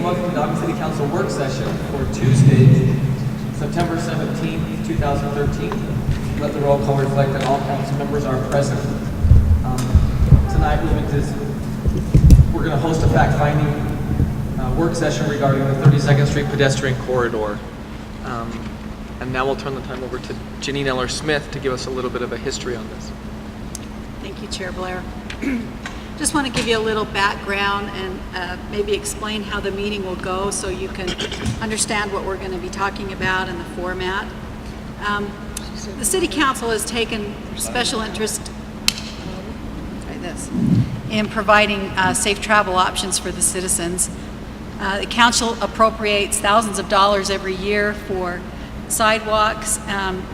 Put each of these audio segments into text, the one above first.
and welcome to the Ogden City Council work session for Tuesday, September 17th, 2013. Let the roll call reflect that all council members are present. Tonight we're going to host a fact-finding work session regarding the 32nd Street pedestrian corridor. And now we'll turn the time over to Janine Eller-Smith to give us a little bit of a history on this. Thank you, Chair Blair. Just want to give you a little background and maybe explain how the meeting will go so you can understand what we're going to be talking about and the format. The City Council has taken special interest in providing safe travel options for the citizens. The Council appropriates thousands of dollars every year for sidewalks,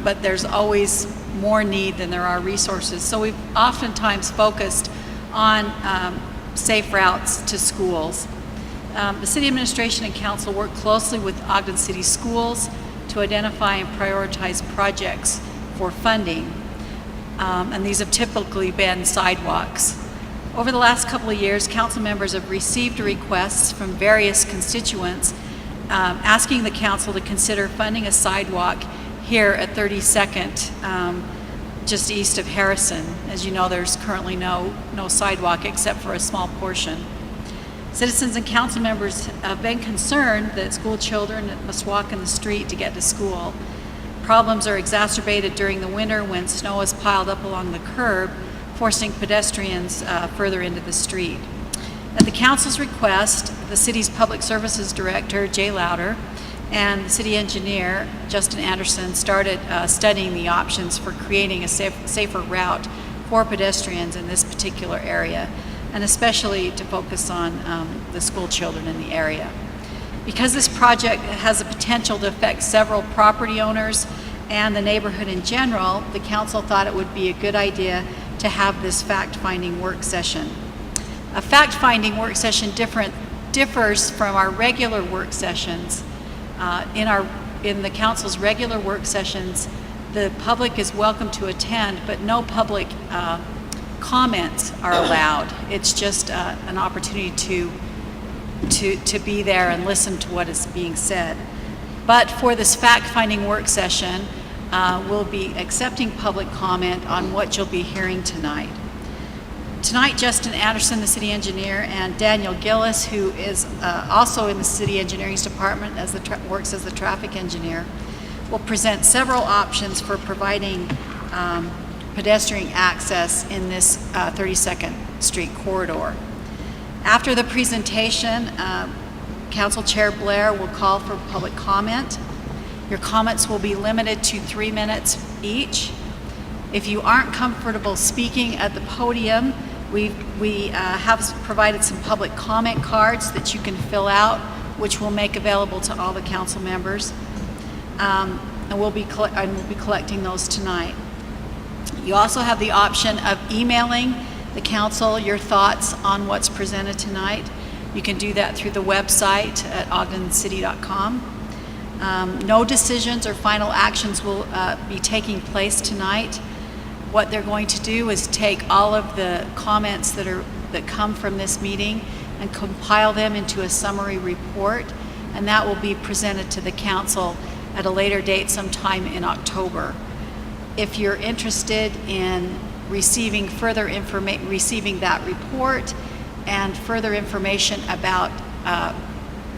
but there's always more need than there are resources. So we've oftentimes focused on safe routes to schools. The City Administration and Council work closely with Ogden City Schools to identify and prioritize projects for funding, and these have typically been sidewalks. Over the last couple of years, council members have received requests from various constituents asking the council to consider funding a sidewalk here at 32nd, just east of Harrison. As you know, there's currently no sidewalk except for a small portion. Citizens and council members have been concerned that school children must walk in the street to get to school. Problems are exacerbated during the winter when snow is piled up along the curb, forcing pedestrians further into the street. At the council's request, the city's public services director, Jay Louder, and the city engineer, Justin Anderson, started studying the options for creating a safer route for pedestrians in this particular area, and especially to focus on the school children in the area. Because this project has the potential to affect several property owners and the neighborhood in general, the council thought it would be a good idea to have this fact-finding work session. A fact-finding work session differs from our regular work sessions. In the council's regular work sessions, the public is welcome to attend, but no public comments are allowed. It's just an opportunity to be there and listen to what is being said. But for this fact-finding work session, we'll be accepting public comment on what you'll be hearing tonight. Tonight, Justin Anderson, the city engineer, and Daniel Gillis, who is also in the city engineering's department works as the traffic engineer, will present several options for providing pedestrian access in this 32nd Street corridor. After the presentation, Council Chair Blair will call for public comment. Your comments will be limited to 3 minutes each. If you aren't comfortable speaking at the podium, we have provided some public comment cards that you can fill out, which we'll make available to all the council members, and we'll be collecting those tonight. You also have the option of emailing the council your thoughts on what's presented tonight. You can do that through the website at ogdencity.com. No decisions or final actions will be taking place tonight. What they're going to do is take all of the comments that come from this meeting and compile them into a summary report, and that will be presented to the council at a later date sometime in October. If you're interested in receiving that report and further information about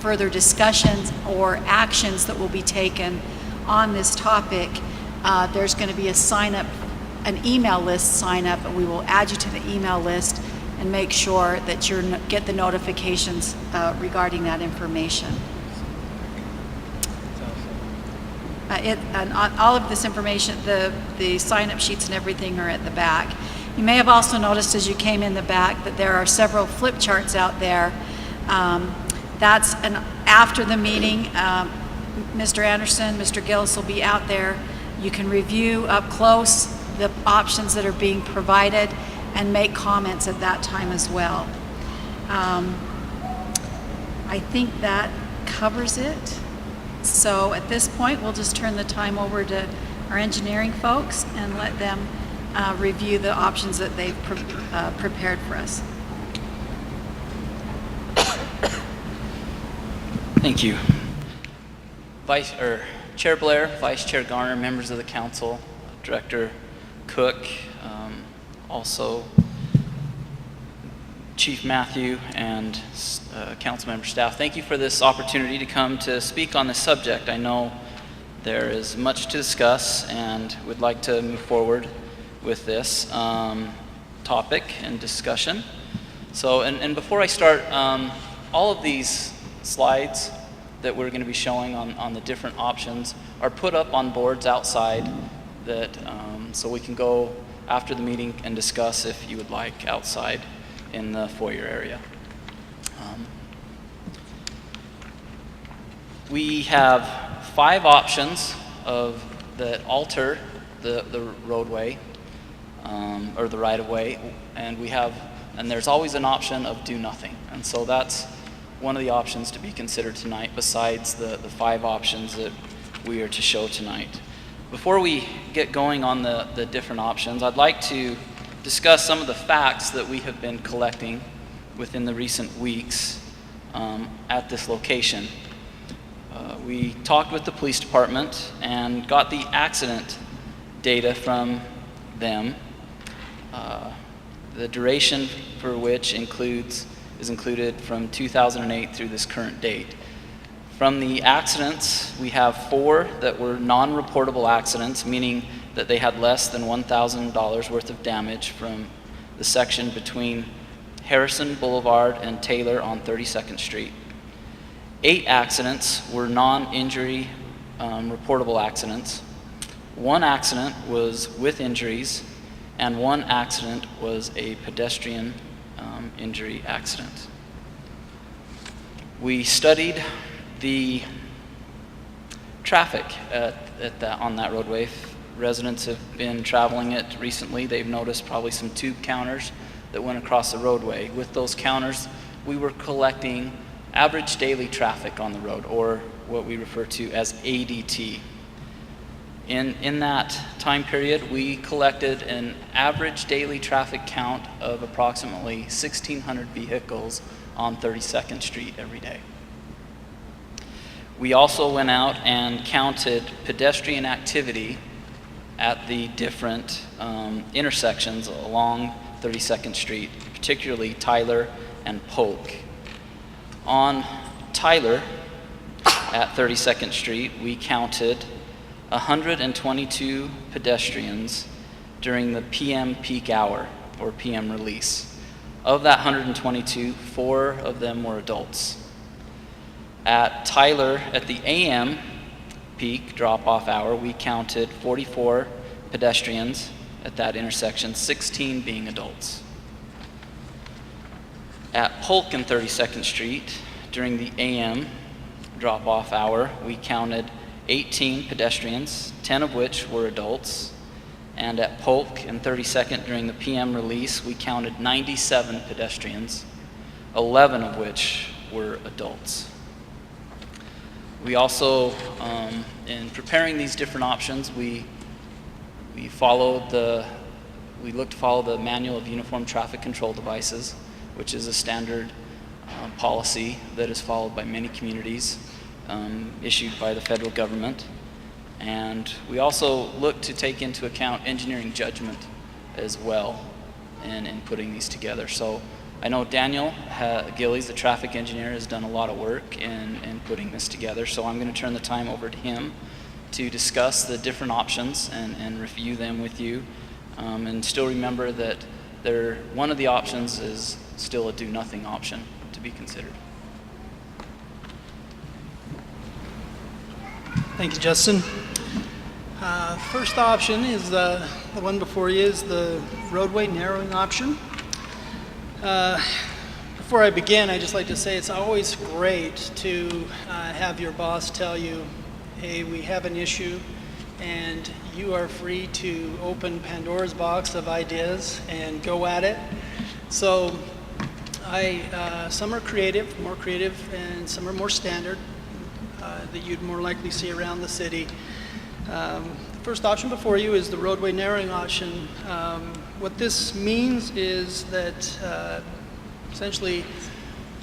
further discussions or actions that will be taken on this topic, there's going to be an email list sign up, and we will add you to the email list and make sure that you get the notifications regarding that information. And all of this information, the sign-up sheets and everything are at the back. You may have also noticed as you came in the back that there are several flip charts out there. That's after the meeting. Mr. Anderson, Mr. Gillis will be out there. You can review up close the options that are being provided and make comments at that time as well. I think that covers it. So at this point, we'll just turn the time over to our engineering folks and let them review the options that they've prepared for us. Thank you. Chair Blair, Vice Chair Garner, members of the council, Director Cook, also Chief Matthew, and council member staff. Thank you for this opportunity to come to speak on this subject. I know there is much to discuss and would like to move forward with this topic and discussion. So, and before I start, all of these slides that we're going to be showing on the different options are put up on boards outside that so we can go after the meeting and discuss if you would like outside in the foyer area. We have 5 options that alter the roadway or the right-of-way, and there's always an option of do nothing, and so that's one of the options to be considered tonight besides the 5 options that we are to show tonight. Before we get going on the different options, I'd like to discuss some of the facts that we have been collecting within the recent weeks at this location. We talked with the police department and got the accident data from them, the duration for which is included from 2008 through this current date. From the accidents, we have 4 that were non-reportable accidents, meaning that they had less than $1,000 worth of damage from the section between Harrison Boulevard and Taylor on 32nd Street. 8 accidents were non-injury reportable accidents. 1 accident was with injuries, and 1 accident was a pedestrian injury accident. We studied the traffic on that roadway. If residents have been traveling it recently, they've noticed probably some tube counters that went across the roadway. With those counters, we were collecting average daily traffic on the road, or what we refer to as ADT. In that time period, we collected an average daily traffic count of approximately 1,600 vehicles on 32nd Street every day. We also went out and counted pedestrian activity at the different intersections along 32nd Street, particularly Tyler and Polk. On Tyler at 32nd Street, we counted 122 pedestrians during the PM peak hour, or PM release. Of that 122, 4 of them were adults. At Tyler, at the AM peak drop-off hour, we counted 44 pedestrians at that intersection, 16 being adults. At Polk and 32nd Street, during the AM drop-off hour, we counted 18 pedestrians, 10 of which were adults. And at Polk and 32nd during the PM release, we counted 97 pedestrians, 11 of which were adults. We also, in preparing these different options, we looked to follow the Manual of Uniform Traffic Control Devices, which is a standard policy that is followed by many communities, issued by the federal government. And we also look to take into account engineering judgment as well in putting these together. So I know Daniel Gillies, the traffic engineer, has done a lot of work in putting this together. So I'm going to turn the time over to him to discuss the different options and review them with you. And still remember that one of the options is still a do-nothing option to be considered. Thank you, Justin. First option is the one before you, is the roadway narrowing option. Before I begin, I'd just like to say it's always great to have your boss tell you, hey, we have an issue, and you are free to open Pandora's box of ideas and go at it. So some are more creative, and some are more standard that you'd more likely see around the city. The first option before you is the roadway narrowing option. What this means is that essentially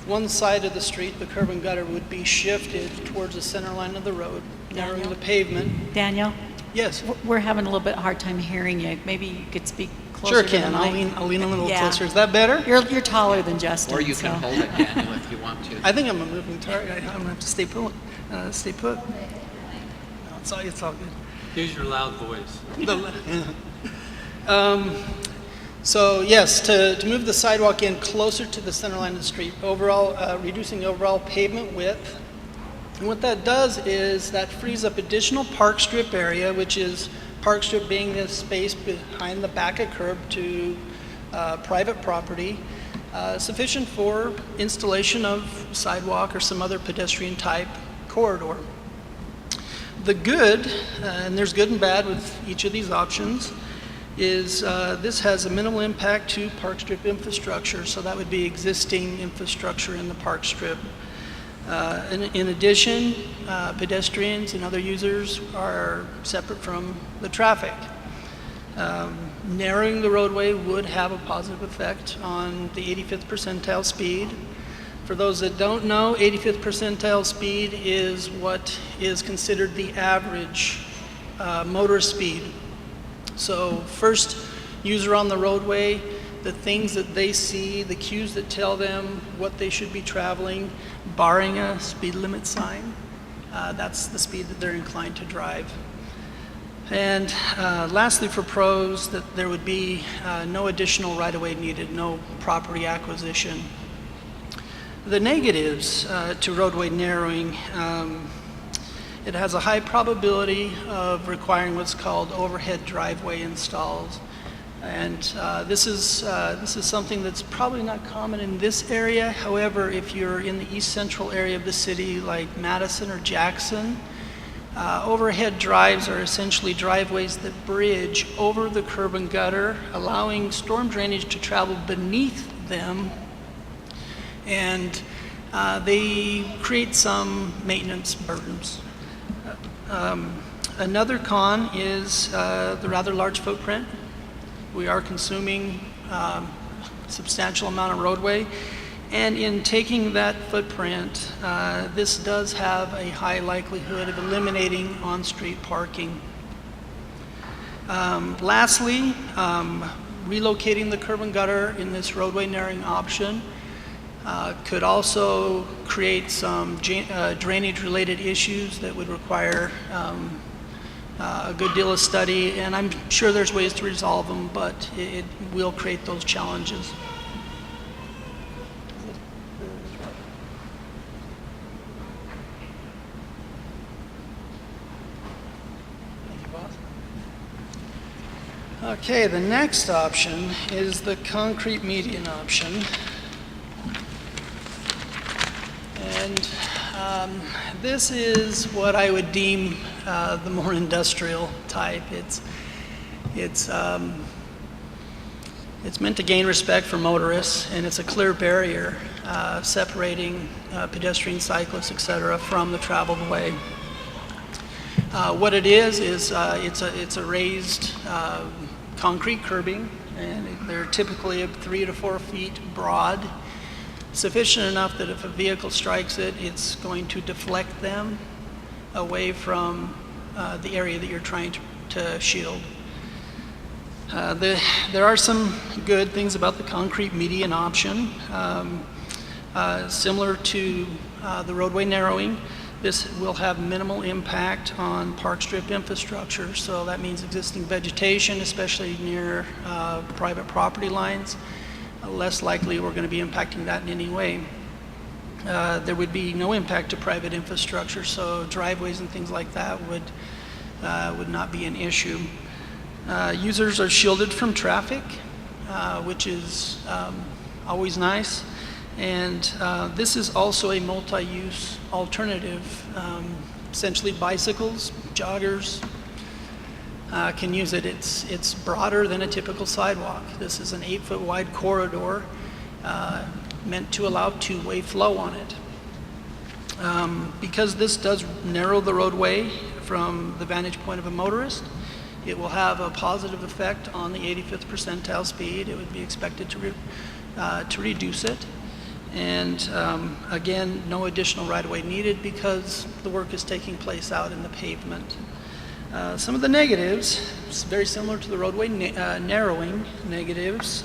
one side of the street, the curb and gutter, would be shifted towards the center line of the road, narrowing Daniel? the pavement. Daniel, Yes, we're having a little bit hard time hearing you. Maybe you could speak closer sure to can. the mic. I'll lean a little Yeah. closer. Is that better? You're taller than Justin. Or you can so- hold it, Daniel, if you want to. I think I'm a moving target. I'm gonna have to stay put. Stay put. No, it's all good. Use your loud voice. So yes, to move the sidewalk in closer to the center line of the street, overall, reducing the overall pavement width. And what that does is that frees up additional park strip area, which is park strip being the space behind the back of curb to private property, sufficient for installation of sidewalk or some other pedestrian type corridor. The good, and there's good and bad with each of these options, is this has a minimal impact to park strip infrastructure, so that would be existing infrastructure in the park strip. In addition, pedestrians and other users are separate from the traffic. Narrowing the roadway would have a positive effect on the 85th percentile speed. For those that don't know, 85th percentile speed is what is considered the average motorist speed. So first user on the roadway, the things that they see, the cues that tell them what they should be traveling, barring a speed limit sign, that's the speed that they're inclined to drive. And lastly, for pros, that there would be no additional right-of-way needed, no property acquisition. The negatives to roadway narrowing, it has a high probability of requiring what's called overhead driveway installs. And this is something that's probably not common in this area. However, if you're in the east central area of the city, like Madison or Jackson, overhead drives are essentially driveways that bridge over the curb and gutter, allowing storm drainage to travel beneath them, and they create some maintenance burdens. Another con is the rather large footprint. We are consuming a substantial amount of roadway, and in taking that footprint, this does have a high likelihood of eliminating on-street parking. Lastly, relocating the curb and gutter in this roadway narrowing option could also create some drainage-related issues that would require a good deal of study, and I'm sure there's ways to resolve them, but it will create those challenges. Thank you, boss. Okay, the next option is the concrete median option. And this is what I would deem the more industrial type. It's meant to gain respect for motorists, and it's a clear barrier separating pedestrians, cyclists, etc., from the traveled way. What it is it's a raised concrete curbing, and they're typically 3 to 4 feet broad, sufficient enough that if a vehicle strikes it, it's going to deflect them away from the area that you're trying to shield. There are some good things about the concrete median option. Similar to the roadway narrowing, this will have minimal impact on park strip infrastructure, so that means existing vegetation, especially near private property lines. Less likely we're going to be impacting that in any way. There would be no impact to private infrastructure, so driveways and things like that would not be an issue. Users are shielded from traffic, which is always nice. And this is also a multi-use alternative. Essentially bicycles, joggers can use it. It's broader than a typical sidewalk. This is an 8-foot wide corridor meant to allow two-way flow on it. Because this does narrow the roadway from the vantage point of a motorist, it will have a positive effect on the 85th percentile speed. It would be expected to reduce it. And again, no additional right-of-way needed because the work is taking place out in the pavement. Some of the negatives, it's very similar to the roadway narrowing negatives.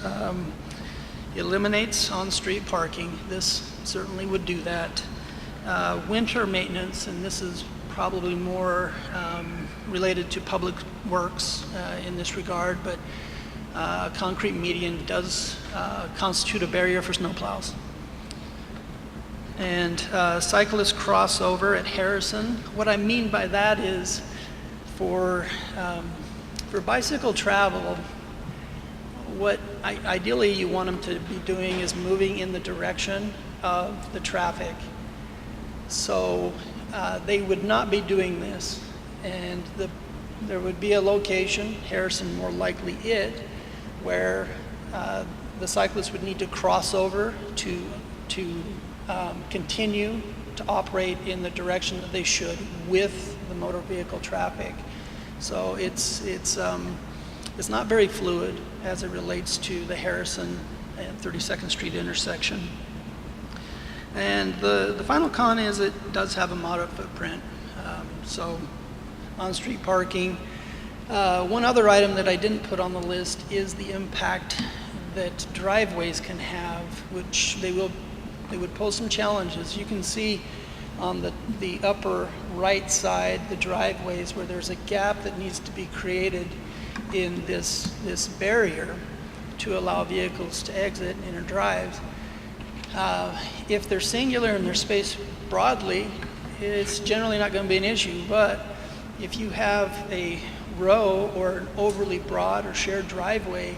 Eliminates on-street parking. This certainly would do that. Winter maintenance, and this is probably more related to public works in this regard, but concrete median does constitute a barrier for snowplows. And cyclist crossover at Harrison. What I mean by that is for bicycle travel, what ideally you want them to be doing is moving in the direction of the traffic. So they would not be doing this, and there would be a location, Harrison more likely it, where the cyclists would need to cross over to continue to operate in the direction that they should with the motor vehicle traffic. So it's not very fluid as it relates to the Harrison and 32nd Street intersection. And the final con is it does have a moderate footprint. So on-street parking. One other item that I didn't put on the list is the impact that driveways can have, which they would pose some challenges. You can see on the upper right side, the driveways where there's a gap that needs to be created in this barrier to allow vehicles to exit and enter drives. If they're singular and they're spaced broadly, it's generally not going to be an issue. But if you have a row or an overly broad or shared driveway,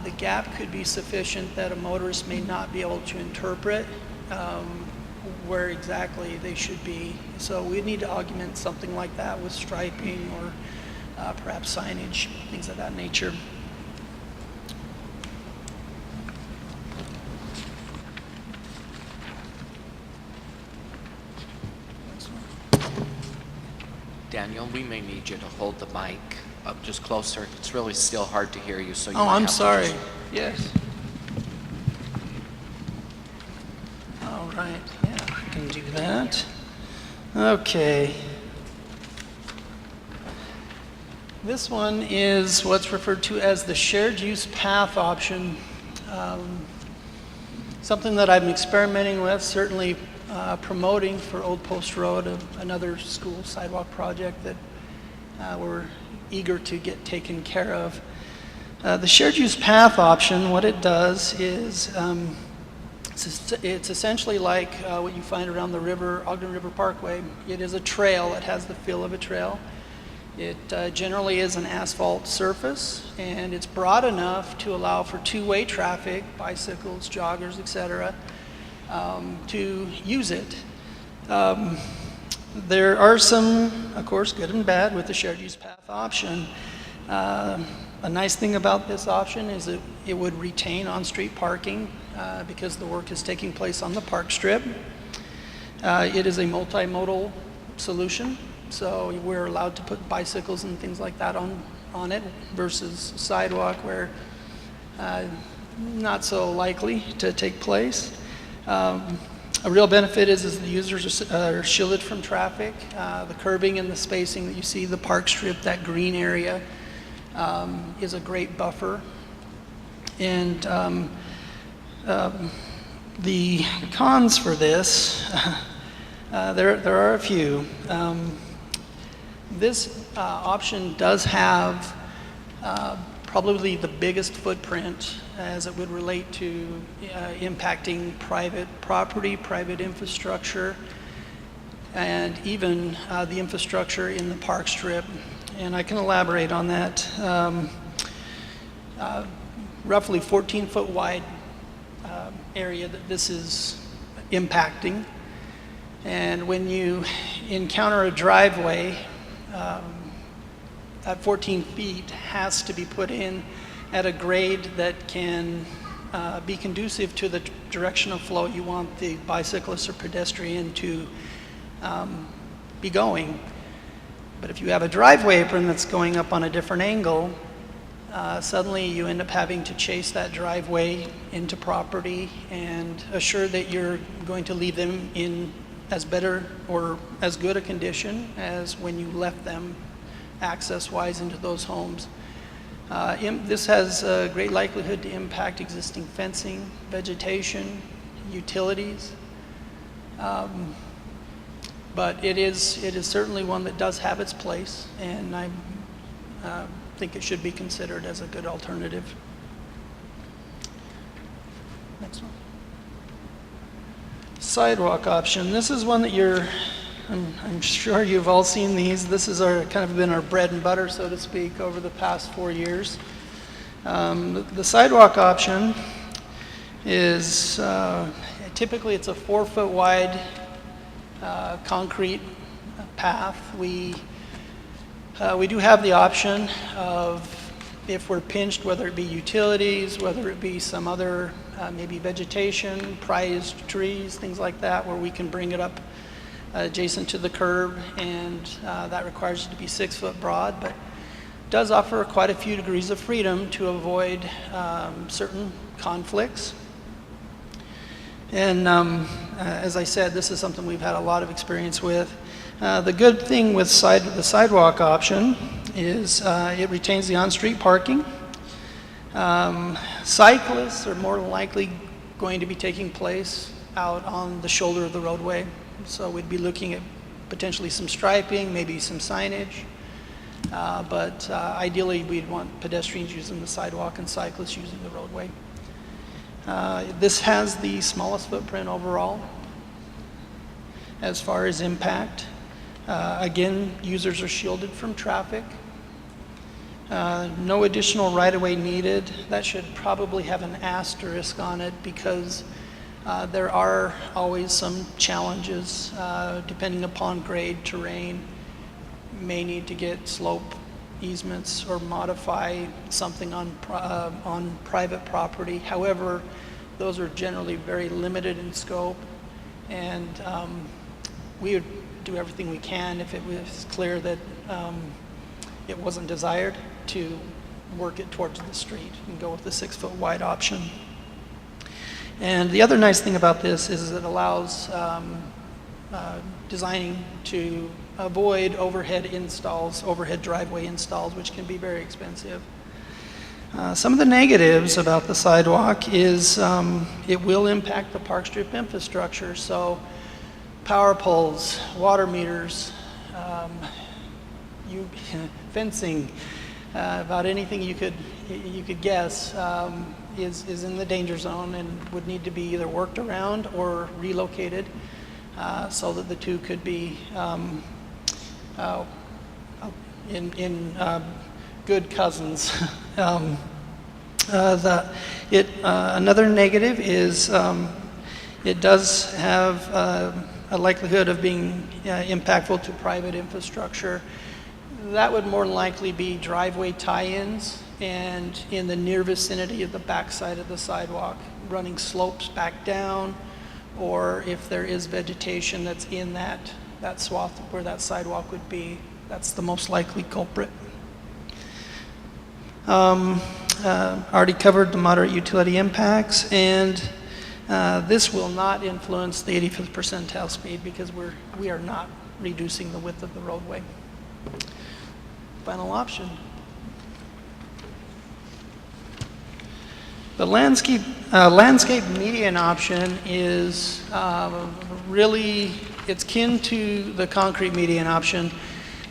the gap could be sufficient that a motorist may not be able to interpret where exactly they should be. So we need to augment something like that with striping or perhaps signage, things of that nature. Daniel, we may need you to hold the mic up just closer. It's really still hard to hear you, so you Oh, might I'm have to sorry. just- Yes. All right. Yeah, I can do that. Okay. This one is what's referred to as the shared use path option. Something that I'm experimenting with, certainly promoting for Old Post Road, another school sidewalk project that we're eager to get taken care of. The shared use path option, what it does is it's essentially like what you find around the river, Ogden River Parkway. It is a trail. It has the feel of a trail. It generally is an asphalt surface, and it's broad enough to allow for two-way traffic, bicycles, joggers, etc., to use it. There are some, of course, good and bad with the shared use path option. A nice thing about this option is that it would retain on-street parking because the work is taking place on the park strip. It is a multimodal solution, so we're allowed to put bicycles and things like that on it versus sidewalk where not so likely to take place. A real benefit is the users are shielded from traffic. The curbing and the spacing that you see, the park strip, that green area, is a great buffer. And the cons for this, there are a few. This option does have probably the biggest footprint as it would relate to impacting private property, private infrastructure, and even the infrastructure in the park strip. And I can elaborate on that. Roughly 14-foot wide area that this is impacting. And when you encounter a driveway, that 14 feet has to be put in at a grade that can be conducive to the direction of flow you want the bicyclist or pedestrian to be going. But if you have a driveway apron that's going up on a different angle, suddenly you end up having to chase that driveway into property and assure that you're going to leave them in as better or as good a condition as when you left them access-wise into those homes. This has a great likelihood to impact existing fencing, vegetation, utilities. But it is certainly one that does have its place, and I think it should be considered as a good alternative. Next one. Sidewalk option. This is one that I'm sure you've all seen these. This is kind of been our bread and butter, so to speak, over the past 4 years. The sidewalk option is typically it's a 4-foot wide concrete path. We do have the option of, if we're pinched, whether it be utilities, whether it be some other maybe vegetation, prized trees, things like that, where we can bring it up adjacent to the curb, and that requires it to be 6 foot broad, but does offer quite a few degrees of freedom to avoid certain conflicts. And as I said, this is something we've had a lot of experience with. The good thing with the sidewalk option is it retains the on-street parking. Cyclists are more than likely going to be taking place out on the shoulder of the roadway. So we'd be looking at potentially some striping, maybe some signage. But ideally, we'd want pedestrians using the sidewalk and cyclists using the roadway. This has the smallest footprint overall as far as impact. Again, users are shielded from traffic. No additional right-of-way needed. That should probably have an asterisk on it because there are always some challenges depending upon grade, terrain. May need to get slope easements or modify something on private property. However, those are generally very limited in scope, and we would do everything we can if it was clear that it wasn't desired to work it towards the street and go with the 6 foot wide option. And the other nice thing about this is it allows designing to avoid overhead installs, overhead driveway installs, which can be very expensive. Some of the negatives about the sidewalk is it will impact the park strip infrastructure. So power poles, water meters, fencing, about anything you could guess is in the danger zone and would need to be either worked around or relocated so that the two could be in good cousins. Another negative is it does have a likelihood of being impactful to private infrastructure. That would more than likely be driveway tie-ins and in the near vicinity of the backside of the sidewalk, running slopes back down, or if there is vegetation that's in that swath where that sidewalk would be, that's the most likely culprit. Already covered the moderate utility impacts, and this will not influence the 85th percentile speed because we are not reducing the width of the roadway. Final option. The landscape median option is really, it's kin to the concrete median option.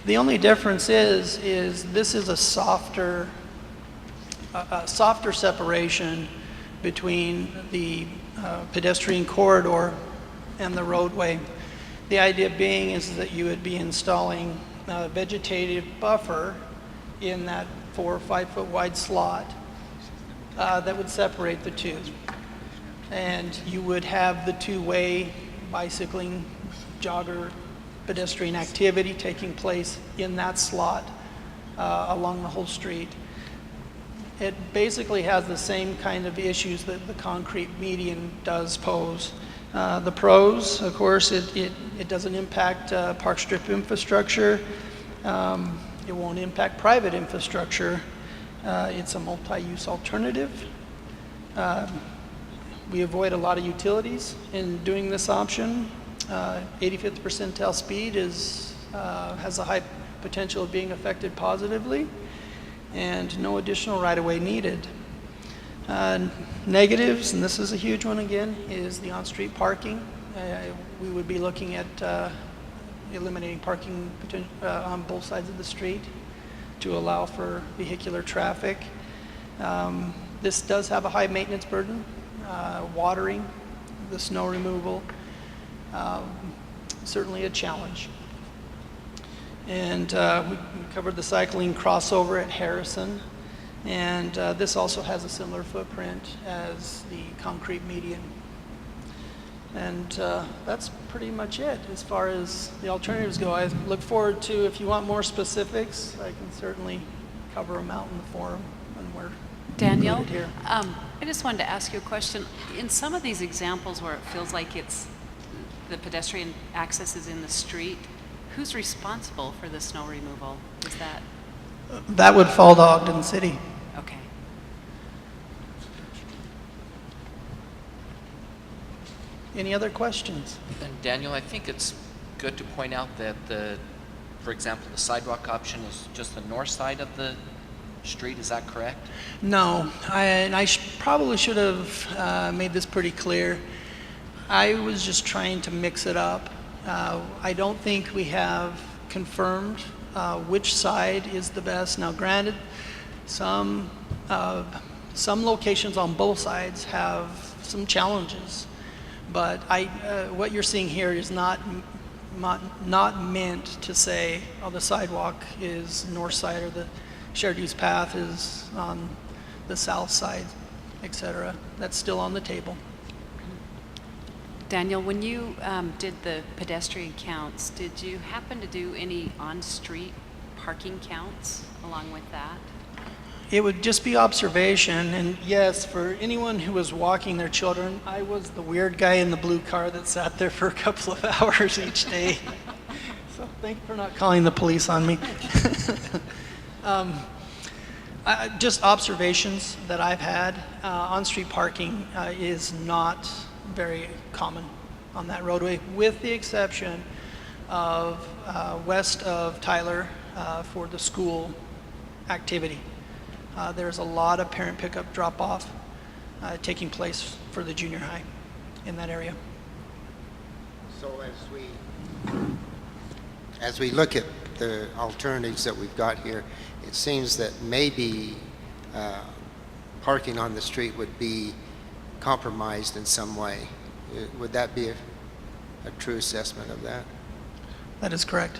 The only difference is this is a softer separation between the pedestrian corridor and the roadway. The idea being is that you would be installing a vegetative buffer in that 4 or 5 foot wide slot that would separate the two. And you would have the two-way bicycling, jogger, pedestrian activity taking place in that slot along the whole street. It basically has the same kind of issues that the concrete median does pose. The pros, of course, it doesn't impact park strip infrastructure. It won't impact private infrastructure. It's a multi-use alternative. We avoid a lot of utilities in doing this option. 85th percentile speed has a high potential of being affected positively, and no additional right-of-way needed. Negatives, and this is a huge one again, is the on-street parking. We would be looking at eliminating parking on both sides of the street to allow for vehicular traffic. This does have a high maintenance burden, watering, the snow removal, certainly a challenge. And we covered the cycling crossover at Harrison, and this also has a similar footprint as the concrete median. And that's pretty much it as far as the alternatives go. I look forward to, if you want more specifics, I can certainly cover them out in the forum when we're Daniel, included here. I just wanted to ask you a question. In some of these examples where it feels like the pedestrian access is in the street, who's responsible for the snow removal? Is that? That would fall to Ogden City. Okay. Any other questions? And Daniel, I think it's good to point out that for example, the sidewalk option is just the north side of the street. Is that correct? No, I probably should have made this pretty clear. I was just trying to mix it up. I don't think we have confirmed which side is the best. Now, granted, some locations on both sides have some challenges, but what you're seeing here is not meant to say, oh, the sidewalk is north side or the shared use path is on the south side, etc. That's still on the table. Daniel, when you did the pedestrian counts, did you happen to do any on-street parking counts along with that? It would just be observation, and yes, for anyone who was walking their children, I was the weird guy in the blue car that sat there for a couple of hours each day. So thank you for not calling the police on me. Just observations that I've had. On-street parking is not very common on that roadway, with the exception of west of Tyler for the school activity. There's a lot of parent pickup drop-off taking place for the junior high in that area. So as we look at the alternatives that we've got here, it seems that maybe parking on the street would be compromised in some way. Would that be a true assessment of that? That is correct.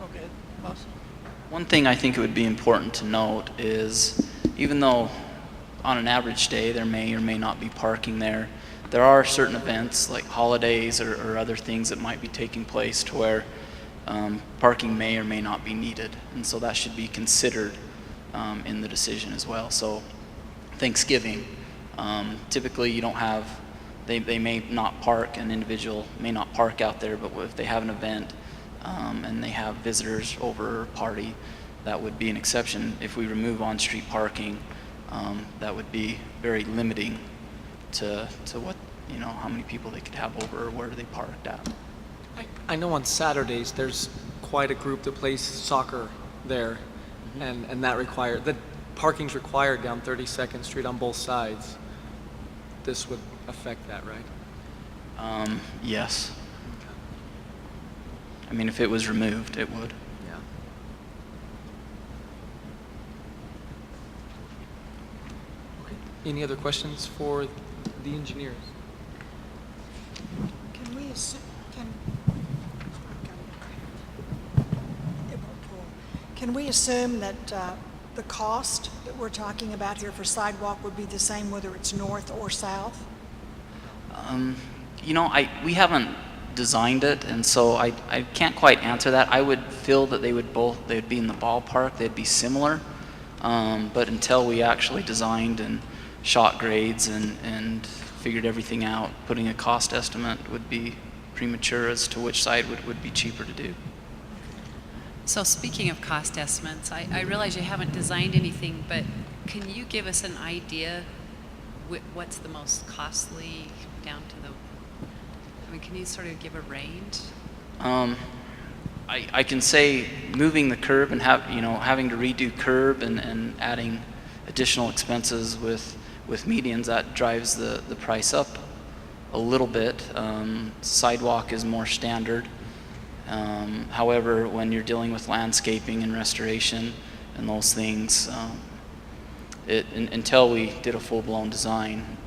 Okay, boss. One thing I think it would be important to note is, even though on an average day there may or may not be parking there, there are certain events like holidays or other things that might be taking place to where parking may or may not be needed, and so that should be considered in the decision as well. So Thanksgiving, typically you don't have, they may not park, an individual may not park out there, but if they have an event and they have visitors over, or party, that would be an exception. If we remove on-street parking, that would be very limiting to what, how many people they could have over or where they parked at. I know on Saturdays there's quite a group that plays soccer there, and that parking's required down 32nd Street on both sides. This would affect that, right? Yes. I mean, if it was removed, it would. Yeah. Okay. Any other questions for the engineers? Can we assume, can we assume that the cost that we're talking about here for sidewalk would be the same whether it's north or south? We haven't designed it, and so I can't quite answer that. I would feel that they'd be in the ballpark, they'd be similar, but until we actually designed and shot grades and figured everything out, putting a cost estimate would be premature as to which side would be cheaper to do. So speaking of cost estimates, I realize you haven't designed anything, but can you give us an idea what's the most costly down to the, I mean, can you sort of give a range? I can say moving the curb and having to redo curb and adding additional expenses with medians, that drives the price up a little bit. Sidewalk is more standard. However, when you're dealing with landscaping and restoration and those things, until we did a full-blown design,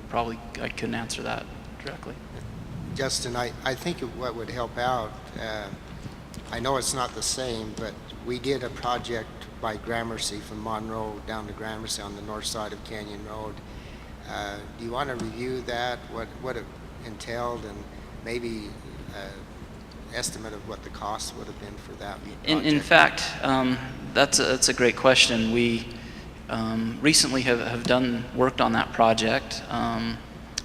probably I couldn't answer that directly. Justin, I think what would help out, I know it's not the same, but we did a project by Gramercy from Monroe down to Gramercy on the north side of Canyon Road. Do you want to review that, what it entailed, and maybe estimate of what the cost would have been for that project? In fact, that's a great question. We recently have worked on that project.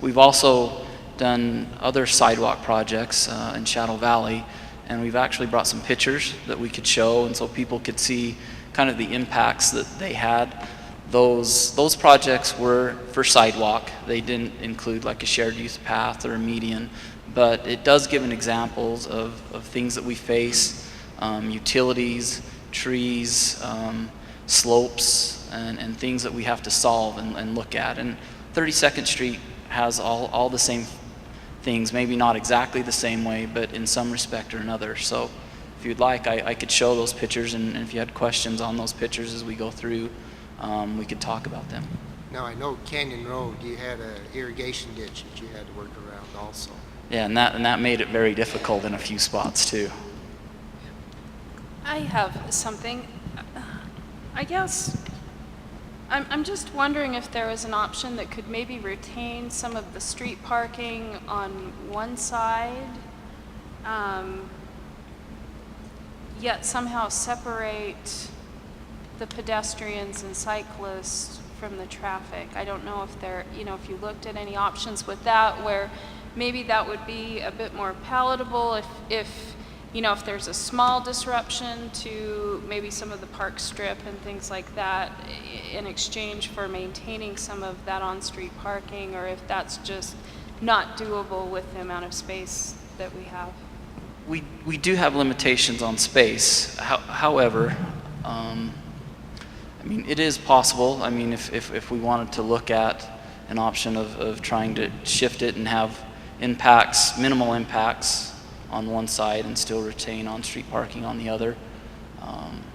We've also done other sidewalk projects in Shadow Valley, and we've actually brought some pictures that we could show, and so people could see kind of the impacts that they had. Those projects were for sidewalk. They didn't include like a shared use path or a median, but it does give an examples of things that we face, utilities, trees, slopes, and things that we have to solve and look at. And 32nd Street has all the same things, maybe not exactly the same way, but in some respect or another. So if you'd like, I could show those pictures, and if you had questions on those pictures as we go through, we could talk about them. Now, I know Canyon Road, you had an irrigation ditch that you had to work around also. Yeah, and that made it very difficult in a few spots too. I have something. I guess I'm just wondering if there was an option that could maybe retain some of the street parking on one side, yet somehow separate the pedestrians and cyclists from the traffic. I don't know if if you looked at any options with that, where maybe that would be a bit more palatable if there's a small disruption to maybe some of the park strip and things like that in exchange for maintaining some of that on-street parking, or if that's just not doable with the amount of space that we have. We do have limitations on space. However, I mean, it is possible. I mean, if we wanted to look at an option of trying to shift it and have minimal impacts on one side and still retain on-street parking on the other.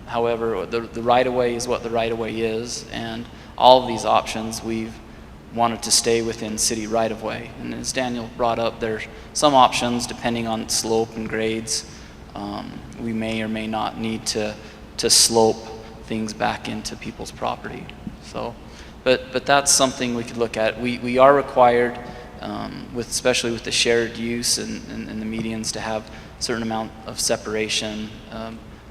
However, the right-of-way is what the right-of-way is, and all of these options we've wanted to stay within city right-of-way. And as Daniel brought up, there's some options depending on slope and grades. We may or may not need to slope things back into people's property. So, but that's something we could look at. We are required, especially with the shared use and the medians, to have a certain amount of separation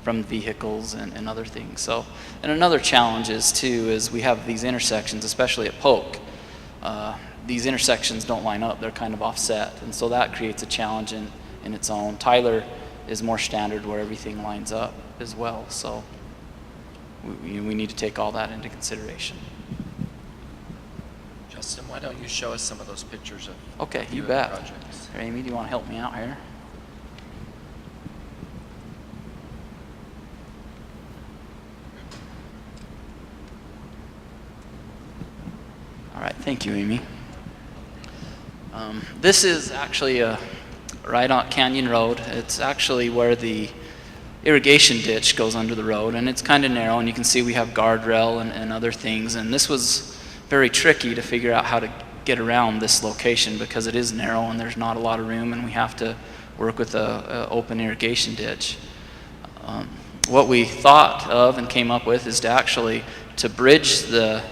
from vehicles and other things. So, and another challenge is we have these intersections, especially at Polk. These intersections don't line up; they're kind of offset, and so that creates a challenge in its own. Tyler is more standard, where everything lines up as well. So we need to take all that into consideration. Justin, why don't you show us some of those pictures of Okay, a few you of the bet. projects? Here, Amy, do you want to help me out here? All right, thank you, Amy. This is actually right on Canyon Road. It's actually where the irrigation ditch goes under the road, and it's kind of narrow, and you can see we have guardrail and other things, and this was very tricky to figure out how to get around this location because it is narrow and there's not a lot of room, and we have to work with a open irrigation ditch. What we thought of and came up with is to bridge the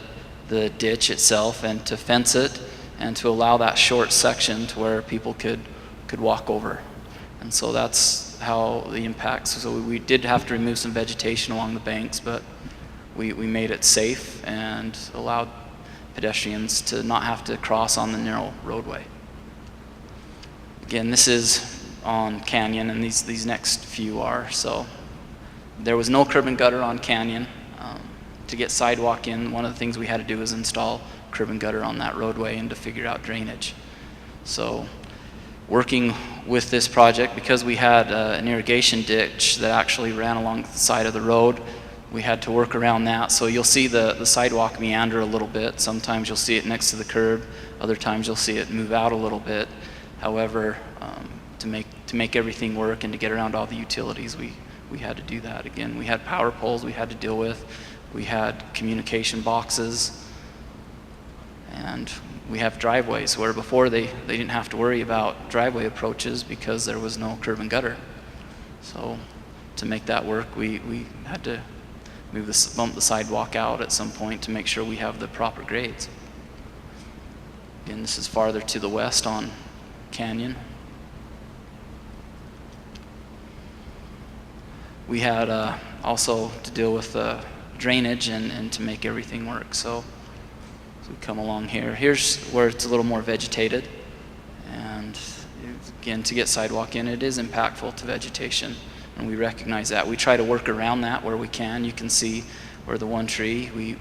ditch itself and to fence it and to allow that short section to where people could walk over. And so that's how the impacts. So we did have to remove some vegetation along the banks, but we made it safe and allowed pedestrians to not have to cross on the narrow roadway. Again, this is on Canyon, and these next few are. So There was no curb and gutter on Canyon. To get sidewalk in, one of the things we had to do was install curb and gutter on that roadway and to figure out drainage. So working with this project, because we had an irrigation ditch that actually ran along the side of the road, we had to work around that. So you'll see the sidewalk meander a little bit. Sometimes you'll see it next to the curb. Other times you'll see it move out a little bit. However, to make everything work and to get around all the utilities, we had to do that. Again, we had power poles we had to deal with. We had communication boxes. And we have driveways where before they didn't have to worry about driveway approaches because there was no curb and gutter. So to make that work, we had to bump the sidewalk out at some point to make sure we have the proper grades. Again, this is farther to the west on Canyon. We had also to deal with drainage and to make everything work. So we come along here. Here's where it's a little more vegetated. And again, to get sidewalk in, it is impactful to vegetation. And we recognize that. We try to work around that where we can. You can see where the one tree, we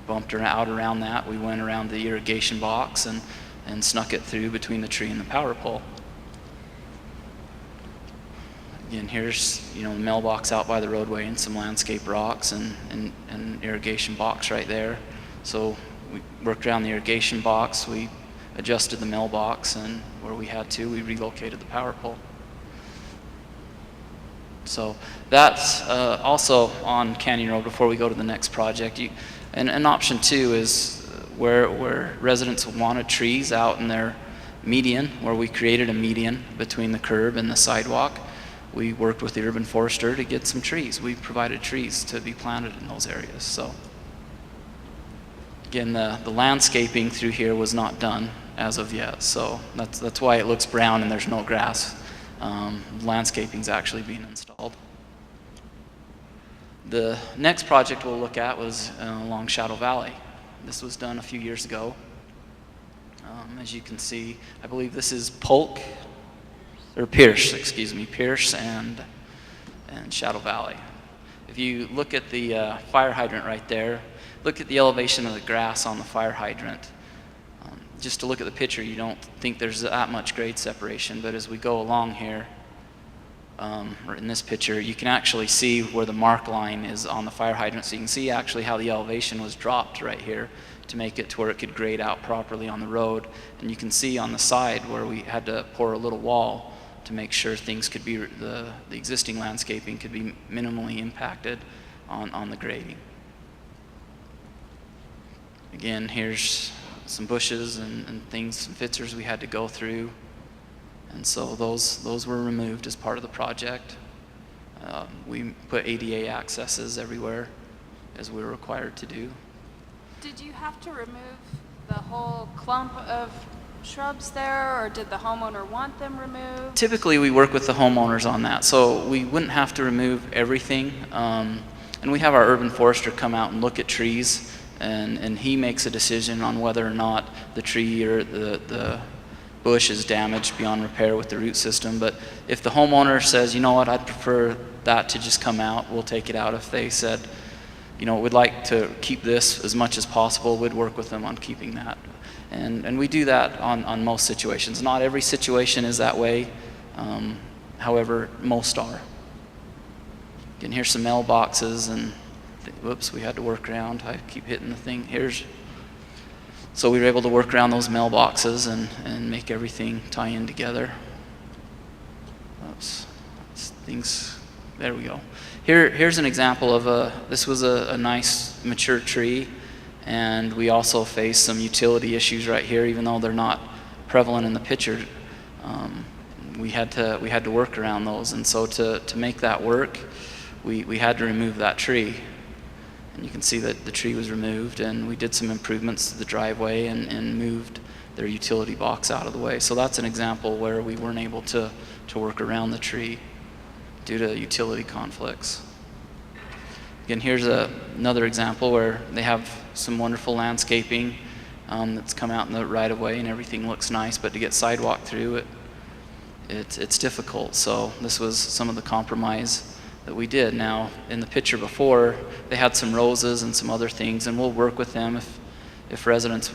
bumped out around that. We went around the irrigation box and snuck it through between the tree and the power pole. Again, here's the mailbox out by the roadway and some landscape rocks and irrigation box right there. So we worked around the irrigation box. We adjusted the mailbox, and where we had to, we relocated the power pole. So that's also on Canyon Road before we go to the next project. And option 2 is where residents wanted trees out in their median, where we created a median between the curb and the sidewalk. We worked with the urban forester to get some trees. We provided trees to be planted in those areas. So again, the landscaping through here was not done as of yet. So that's why it looks brown and there's no grass. Landscaping's actually being installed. The next project we'll look at was along Shadow Valley. This was done a few years ago. As you can see, I believe this is Pierce and Shadow Valley. If you look at the fire hydrant right there, look at the elevation of the grass on the fire hydrant. Just to look at the picture, you don't think there's that much grade separation, but as we go along here, or in this picture, you can actually see where the mark line is on the fire hydrant, so you can see actually how the elevation was dropped right here to make it to where it could grade out properly on the road. And you can see on the side where we had to pour a little wall to make sure things could be, the existing landscaping could be minimally impacted on the grading. Again, here's some bushes and things, some fitzers we had to go through. And so those were removed as part of the project. We put ADA accesses everywhere as we were required to do. Did you have to remove the whole clump of shrubs there, or did the homeowner want them removed? Typically we work with the homeowners on that, so we wouldn't have to remove everything. And we have our urban forester come out and look at trees, and he makes a decision on whether or not the tree or the bush is damaged beyond repair with the root system. But if the homeowner says, you know what, I'd prefer that to just come out, we'll take it out. If they said, we'd like to keep this as much as possible, we'd work with them on keeping that. And we do that on most situations. Not every situation is that way, however, most are. Again, here's some mailboxes, and whoops, we had to work around. I keep hitting the thing. So we were able to work around those mailboxes and make everything tie in together. Oops, there we go. Here's an example of this was a nice mature tree, and we also face some utility issues right here, even though they're not prevalent in the picture. We had to work around those, and so to make that work, we had to remove that tree. And you can see that the tree was removed, and we did some improvements to the driveway and moved their utility box out of the way. So that's an example where we weren't able to work around the tree due to utility conflicts. Again, here's another example where they have some wonderful landscaping that's come out in the right of way, and everything looks nice, but to get sidewalk through it's difficult. So this was some of the compromise that we did. Now, in the picture before, they had some roses and some other things, and we'll work with them if residents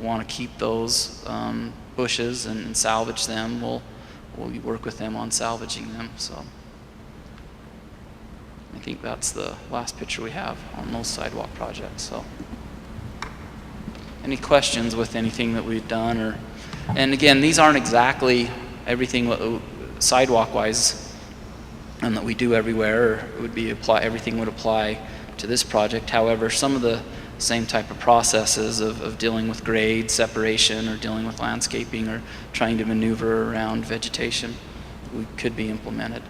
want to keep those bushes and salvage them. We'll work with them on salvaging them. So I think that's the last picture we have on those sidewalk projects. So any questions with anything that we've done? And again, these aren't exactly everything sidewalk wise and that we do everywhere, or it would be everything would apply to this project. However, some of the same type of processes of dealing with grade separation or dealing with landscaping or trying to maneuver around vegetation could be implemented.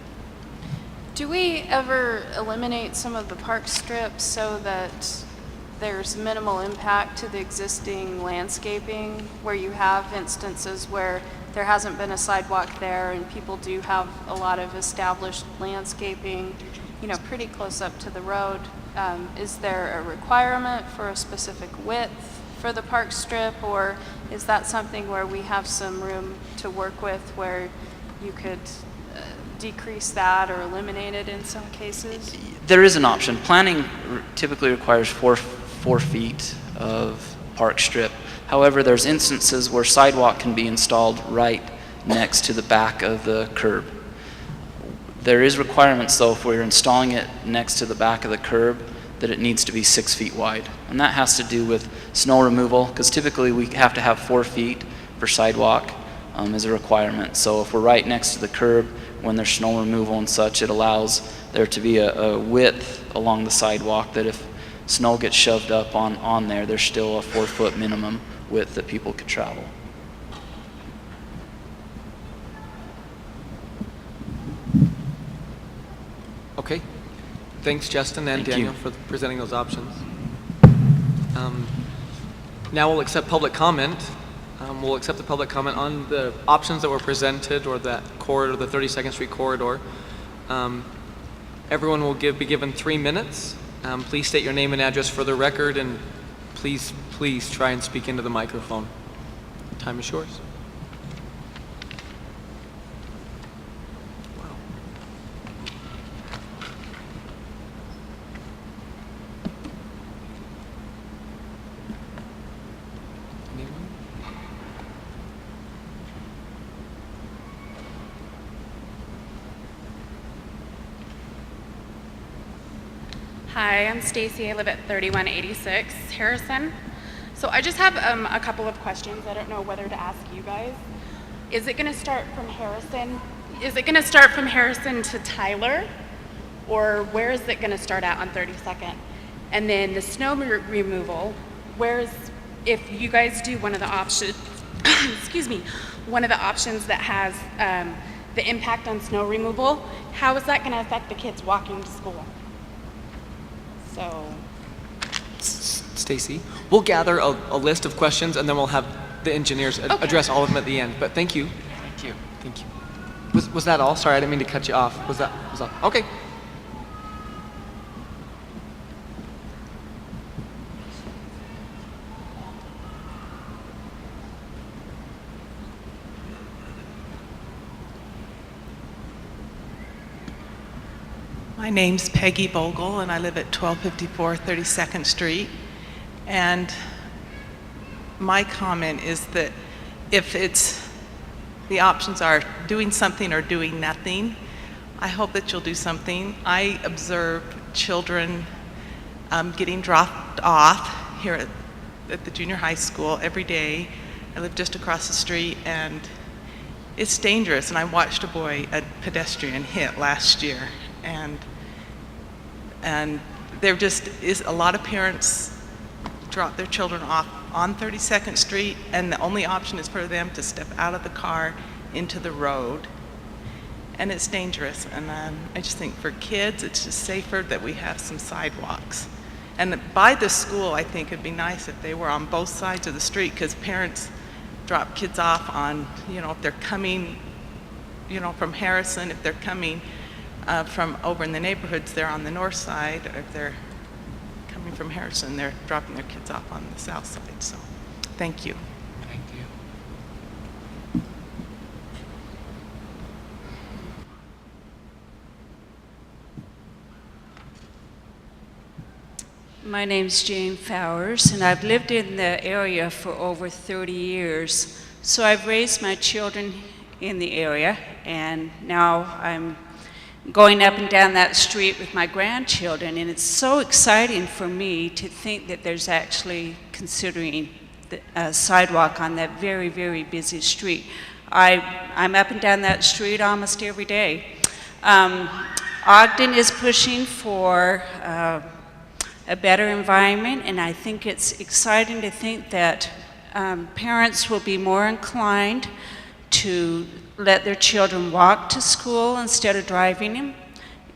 Do we ever eliminate some of the park strips so that there's minimal impact to the existing landscaping, where you have instances where there hasn't been a sidewalk there and people do have a lot of established landscaping, pretty close up to the road? Is there a requirement for a specific width for the park strip, or is that something where we have some room to work with where you could decrease that or eliminate it in some cases? There is an option. Planning typically requires 4 feet of park strip. However, there's instances where sidewalk can be installed right next to the back of the curb. There is requirements though, if we're installing it next to the back of the curb, that it needs to be 6 feet wide. And that has to do with snow removal, because typically we have to have 4 feet for sidewalk as a requirement. So if we're right next to the curb, when there's snow removal and such, it allows there to be a width along the sidewalk that if snow gets shoved up on there, there's still a 4-foot minimum width that people could travel. Okay. Thanks, Justin and Thank Daniel, you. for presenting those options. Now we'll accept public comment. We'll accept the public comment on the options that were presented, or that corridor, the 32nd Street corridor. Everyone will be given 3 minutes. Please state your name and address for the record, and please try and speak into the microphone. Time is yours. Wow. Anyone? Hi, I'm Stacy. I live at 3186 Harrison. So I just have a couple of questions. I don't know whether to ask you guys. Is it going to start from Harrison? Is it going to start from Harrison to Tyler? Or where is it going to start at on 32nd? And then the snow removal, if you guys do one of the options, excuse me, one of the options that has the impact on snow removal, how is that going to affect the kids walking to school? So, Stacy, we'll gather a list of questions, and then we'll have the engineers address all of them at the end. But thank you. Thank you. Thank you. Was that all? Sorry, I didn't mean to cut you off. Was that okay? My name's Peggy Bogle, and I live at 1254 32nd Street. And my comment is that if the options are doing something or doing nothing, I hope that you'll do something. I observe children getting dropped off here at the junior high school every day. I live just across the street, and it's dangerous. And I watched a pedestrian hit last year. And there just is a lot of parents drop their children off on 32nd Street, and the only option is for them to step out of the car into the road. And it's dangerous. And I just think for kids, it's just safer that we have some sidewalks. And by the school, I think it'd be nice if they were on both sides of the street, because parents drop kids off on, if they're coming, from Harrison, if they're coming from over in the neighborhoods, they're on the north side. Or if they're coming from Harrison, they're dropping their kids off on the south side. So, thank you. Thank you. My name's Jane Fowers, and I've lived in the area for over 30 years. So I've raised my children in the area, and now I'm going up and down that street with my grandchildren, and it's so exciting for me to think that there's actually considering a sidewalk on that very, very busy street. I'm up and down that street almost every day. Ogden is pushing for a better environment, and I think it's exciting to think that parents will be more inclined to let their children walk to school instead of driving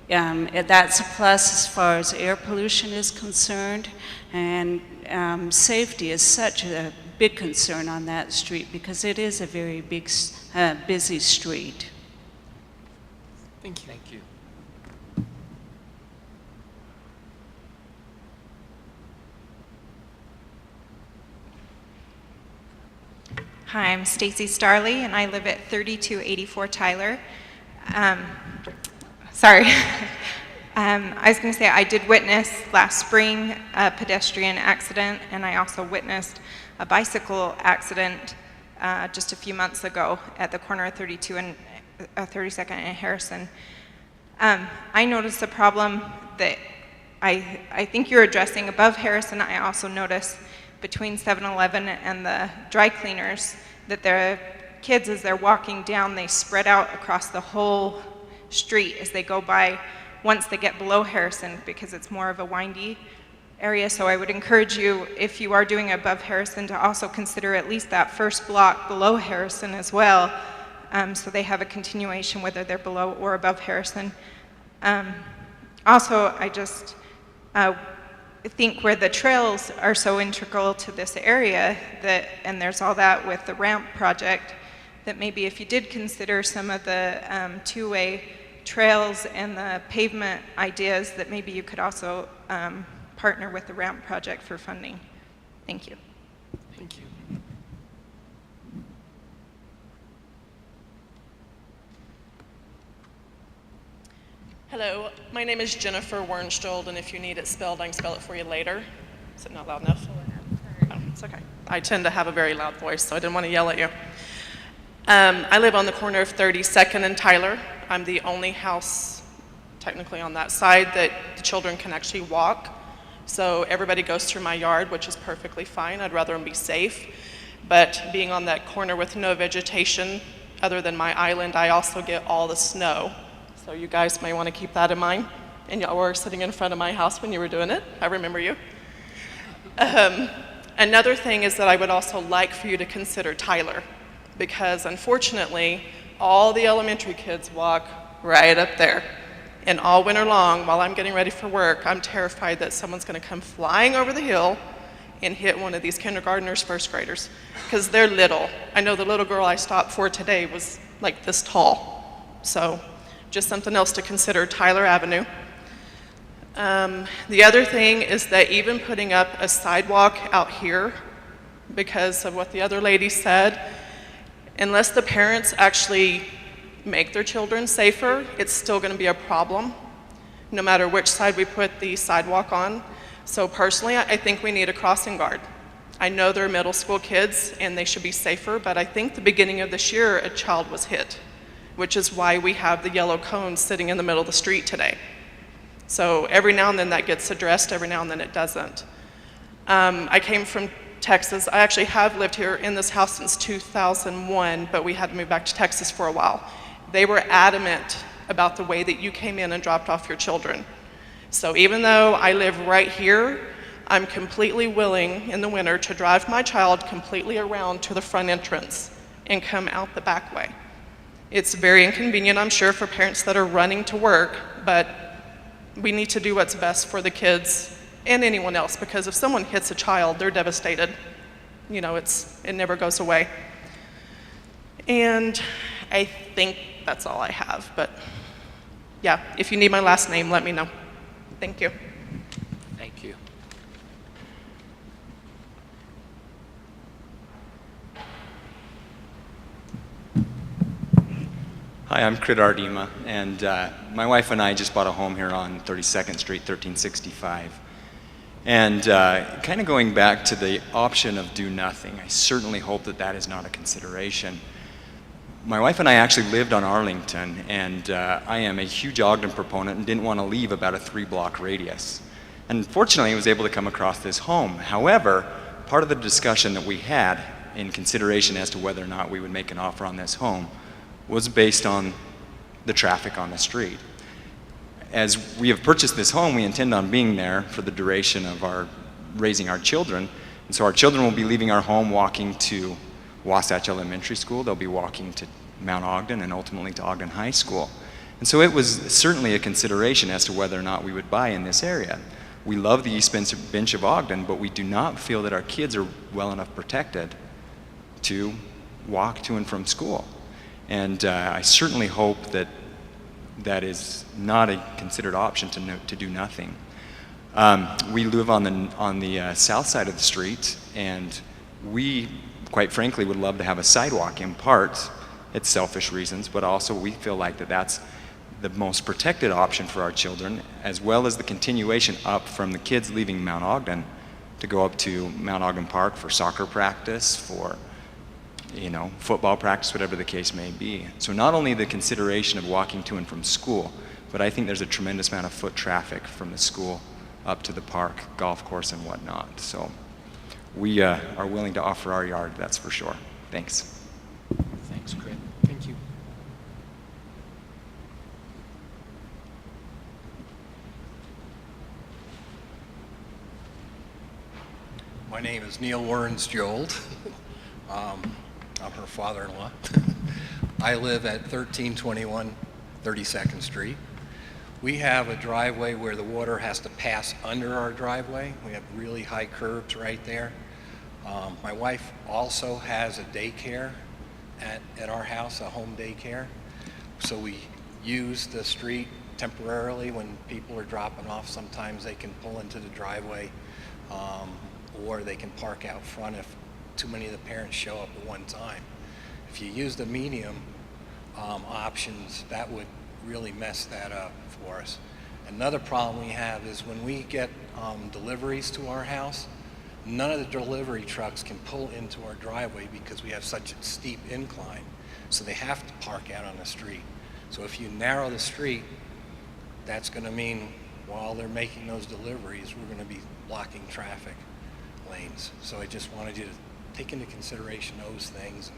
them. That's a plus as far as air pollution is concerned, and safety is such a big concern on that street because it is a very big, busy street. Thank you. Thank you. Hi, I'm Stacy Starley, and I live at 3284 Tyler. Sorry. I was going to say I did witness last spring a pedestrian accident, and I also witnessed a bicycle accident just a few months ago at the corner of 32 and 32nd and Harrison. I noticed a problem that I think you're addressing above Harrison. I also noticed between 7-Eleven and the dry cleaners that the kids, as they're walking down, they spread out across the whole street as they go by once they get below Harrison, because it's more of a windy area. So I would encourage you, if you are doing above Harrison, to also consider at least that first block below Harrison as well, so they have a continuation whether they're below or above Harrison. Also, I just think where the trails are so integral to this area, that, and there's all that with the ramp project, that maybe if you did consider some of the two-way trails and the pavement ideas, that maybe you could also partner with the ramp project for funding. Thank you. Thank you. Hello, my name is Jennifer Wernstold, and if you need it spelled, I can spell it for you later. Is it not loud enough? Oh, it's okay. I tend to have a very loud voice, so I didn't want to yell at you. I live on the corner of 32nd and Tyler. I'm the only house technically on that side that the children can actually walk. So everybody goes through my yard, which is perfectly fine. I'd rather them be safe. But being on that corner with no vegetation, other than my island, I also get all the snow. So you guys may want to keep that in mind. And y'all were sitting in front of my house when you were doing it. I remember you. Another thing is that I would also like for you to consider Tyler, because unfortunately, all the elementary kids walk right up there. And all winter long, while I'm getting ready for work, I'm terrified that someone's going to come flying over the hill and hit one of these kindergartners, first graders, because they're little. I know the little girl I stopped for today was like this tall. So just something else to consider, Tyler Avenue. The other thing is that even putting up a sidewalk out here, because of what the other lady said, unless the parents actually make their children safer, it's still going to be a problem, no matter which side we put the sidewalk on. So personally, I think we need a crossing guard. I know they're middle school kids and they should be safer, but I think the beginning of this year, a child was hit, which is why we have the yellow cones sitting in the middle of the street today. So every now and then that gets addressed, every now and then it doesn't. I came from Texas. I actually have lived here in this house since 2001, but we had to move back to Texas for a while. They were adamant about the way that you came in and dropped off your children. So even though I live right here, I'm completely willing in the winter to drive my child completely around to the front entrance and come out the back way. It's very inconvenient, I'm sure, for parents that are running to work, but we need to do what's best for the kids and anyone else, because if someone hits a child, they're devastated. You know, it never goes away. And I think that's all I have, but yeah, if you need my last name, let me know. Thank you. Thank you. Hi, I'm Crit Ardema, and my wife and I just bought a home here on 32nd Street, 1365. And kind of going back to the option of do nothing, I certainly hope that that is not a consideration. My wife and I actually lived on Arlington, and I am a huge Ogden proponent and didn't want to leave about a 3-block radius. And fortunately, I was able to come across this home. However, part of the discussion that we had in consideration as to whether or not we would make an offer on this home was based on the traffic on the street. As we have purchased this home, we intend on being there for the duration of our raising our children. And so our children will be leaving our home, walking to Wasatch Elementary School. They'll be walking to Mount Ogden and ultimately to Ogden High School. And so it was certainly a consideration as to whether or not we would buy in this area. We love the East Bench of Ogden, but we do not feel that our kids are well enough protected to walk to and from school. And I certainly hope that that is not a considered option to do nothing. We live on the south side of the street, and we, quite frankly, would love to have a sidewalk. In part, it's selfish reasons, but also we feel like that's the most protected option for our children, as well as the continuation up from the kids leaving Mount Ogden to go up to Mount Ogden Park for soccer practice, for football practice, whatever the case may be. So not only the consideration of walking to and from school, but I think there's a tremendous amount of foot traffic from the school up to the park, golf course, and whatnot. So we are willing to offer our yard, that's for sure. Thanks. Thanks, Crit. Thank you. My name is Neil Warrens-Jold. I'm her father-in-law. I live at 1321 32nd Street. We have a driveway where the water has to pass under our driveway. We have really high curbs right there. My wife also has a daycare at our house, a home daycare. So we use the street temporarily when people are dropping off. Sometimes they can pull into the driveway, or they can park out front if too many of the parents show up at one time. If you use the medium options, that would really mess that up for us. Another problem we have is when we get deliveries to our house, none of the delivery trucks can pull into our driveway because we have such a steep incline. So they have to park out on the street. So if you narrow the street, that's going to mean while they're making those deliveries, we're going to be blocking traffic lanes. So I just wanted you to take into consideration those things.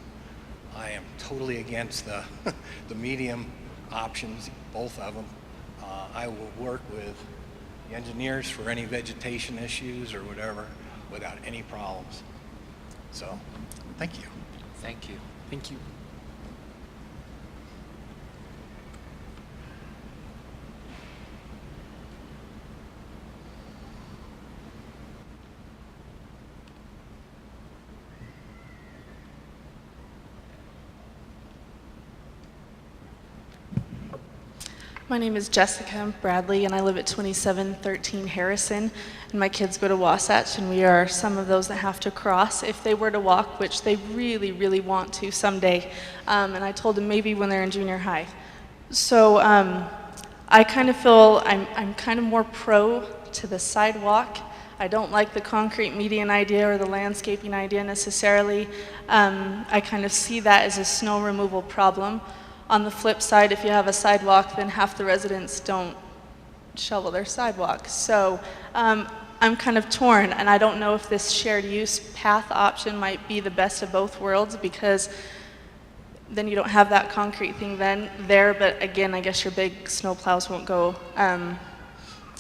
I am totally against the medium options, both of them. I will work with the engineers for any vegetation issues or whatever without any problems. So, thank you. Thank you. Thank you. My name is Jessica Bradley, and I live at 2713 Harrison, and my kids go to Wasatch, and we are some of those that have to cross if they were to walk, which they really, really want to someday. And I told them maybe when they're in junior high. So I kind of feel I'm kind of more pro to the sidewalk. I don't like the concrete median idea or the landscaping idea necessarily. I kind of see that as a snow removal problem. On the flip side, if you have a sidewalk, then half the residents don't shovel their sidewalks. So I'm kind of torn, and I don't know if this shared use path option might be the best of both worlds, because then you don't have that concrete thing there, but again, I guess your big snow plows won't go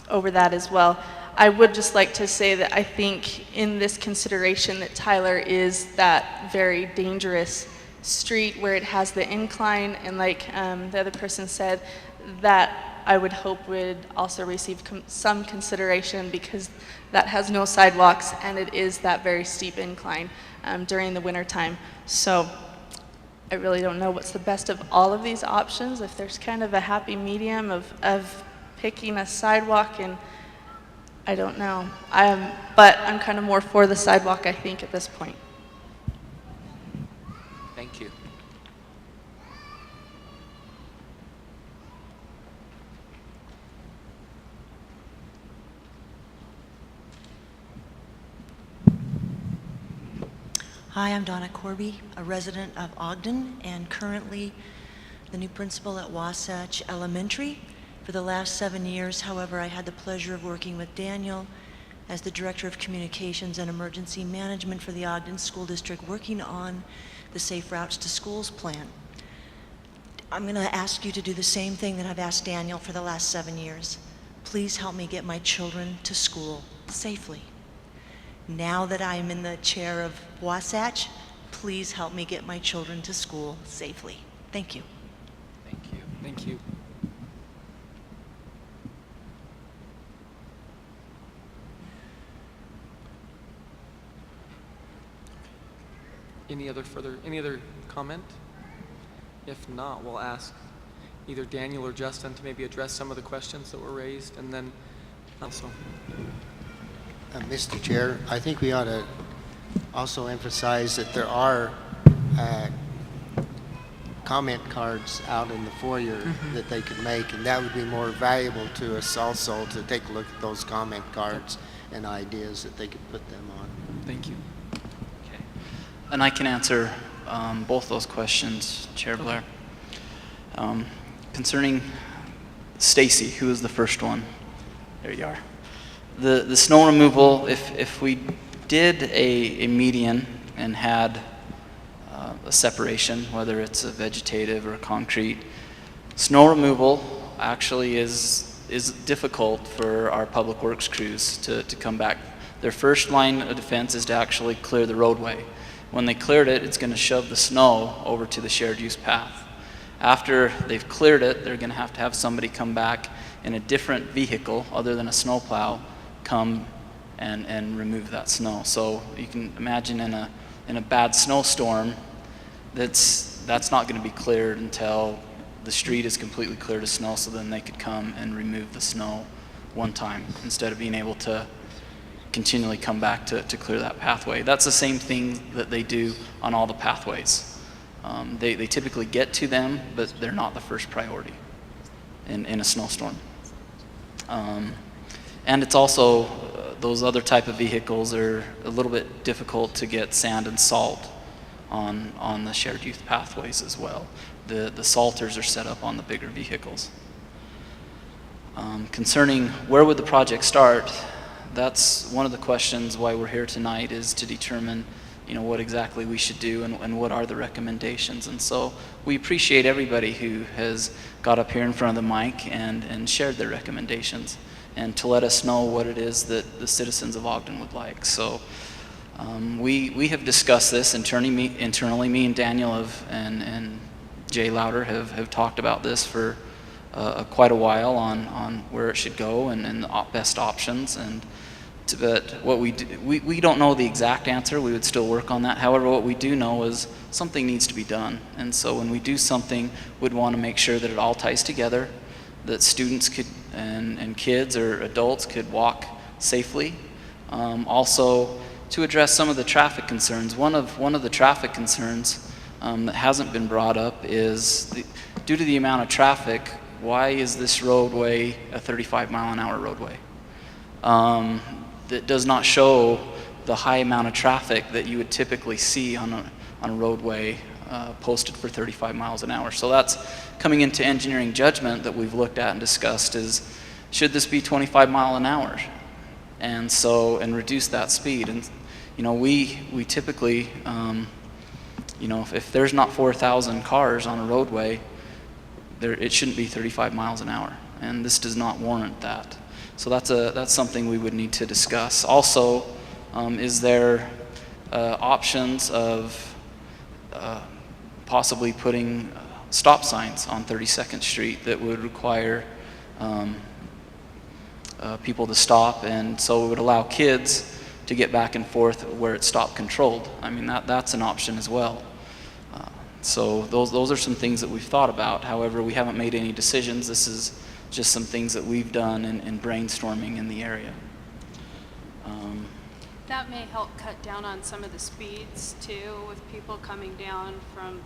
over that as well. I would just like to say that I think in this consideration that Tyler is that very dangerous street where it has the incline, and like the other person said, that I would hope would also receive some consideration, because that has no sidewalks and it is that very steep incline during the winter time. So I really don't know what's the best of all of these options, if there's kind of a happy medium of picking a sidewalk, and I don't know. But I'm kind of more for the sidewalk, I think, at this point. Thank you. Hi, I'm Donna Corby, a resident of Ogden and currently the new principal at Wasatch Elementary. For the last 7 years, however, I had the pleasure of working with Daniel as the Director of Communications and Emergency Management for the Ogden School District, working on the Safe Routes to Schools plan. I'm going to ask you to do the same thing that I've asked Daniel for the last 7 years. Please help me get my children to school safely. Now that I'm in the chair of Wasatch, please help me get my children to school safely. Thank you. Thank you. Thank you. Any other comment? If not, we'll ask either Daniel or Justin to maybe address some of the questions that were raised, and then also. Mr. Chair, I think we ought to also emphasize that there are comment cards out in the foyer that they could make, and that would be more valuable to us also to take a look at those comment cards and ideas that they could put them on. Thank you. Okay. And I can answer both those questions, Chair Blair. Concerning Stacy, who was the first one. There you are. The snow removal, if we did a median and had a separation, whether it's a vegetative or a concrete, snow removal actually is difficult for our public works crews to come back. Their first line of defense is to actually clear the roadway. When they cleared it, it's going to shove the snow over to the shared use path. After they've cleared it, they're going to have somebody come back in a different vehicle other than a snowplow come and remove that snow. So you can imagine in a bad snowstorm, that's not going to be cleared until the street is completely cleared of snow, so then they could come and remove the snow one time instead of being able to continually come back to clear that pathway. That's the same thing that they do on all the pathways. They typically get to them, but they're not the first priority in a snowstorm. And it's also, those other type of vehicles are a little bit difficult to get sand and salt on the shared youth pathways as well. The salters are set up on the bigger vehicles. Concerning where would the project start, that's one of the questions why we're here tonight, is to determine what exactly we should do and what are the recommendations. And so we appreciate everybody who has got up here in front of the mic and shared their recommendations, and to let us know what it is that the citizens of Ogden would like. So we have discussed this internally. Me and Daniel and Jay Louder have talked about this for quite a while on where it should go and the best options. But what we don't know the exact answer. We would still work on that. However, what we do know is something needs to be done. And so when we do something, we'd want to make sure that it all ties together, that students could and kids or adults could walk safely. Also, to address some of the traffic concerns. One of the traffic concerns that hasn't been brought up is due to the amount of traffic, why is this roadway a 35-mile-an-hour roadway? That does not show the high amount of traffic that you would typically see on a roadway posted for 35 miles an hour. So that's coming into engineering judgment that we've looked at and discussed, is should this be 25 mile an hour? And reduce that speed. And we typically, if there's not 4,000 cars on a roadway, it shouldn't be 35 miles an hour. And this does not warrant that. So that's something we would need to discuss. Also, is there options of possibly putting stop signs on 32nd Street that would require people to stop, and so it would allow kids to get back and forth where it's stop controlled. I mean, that's an option as well. So those are some things that we've thought about. However, we haven't made any decisions. This is just some things that we've done in brainstorming in the area. That may help cut down on some of the speeds too, with people coming down from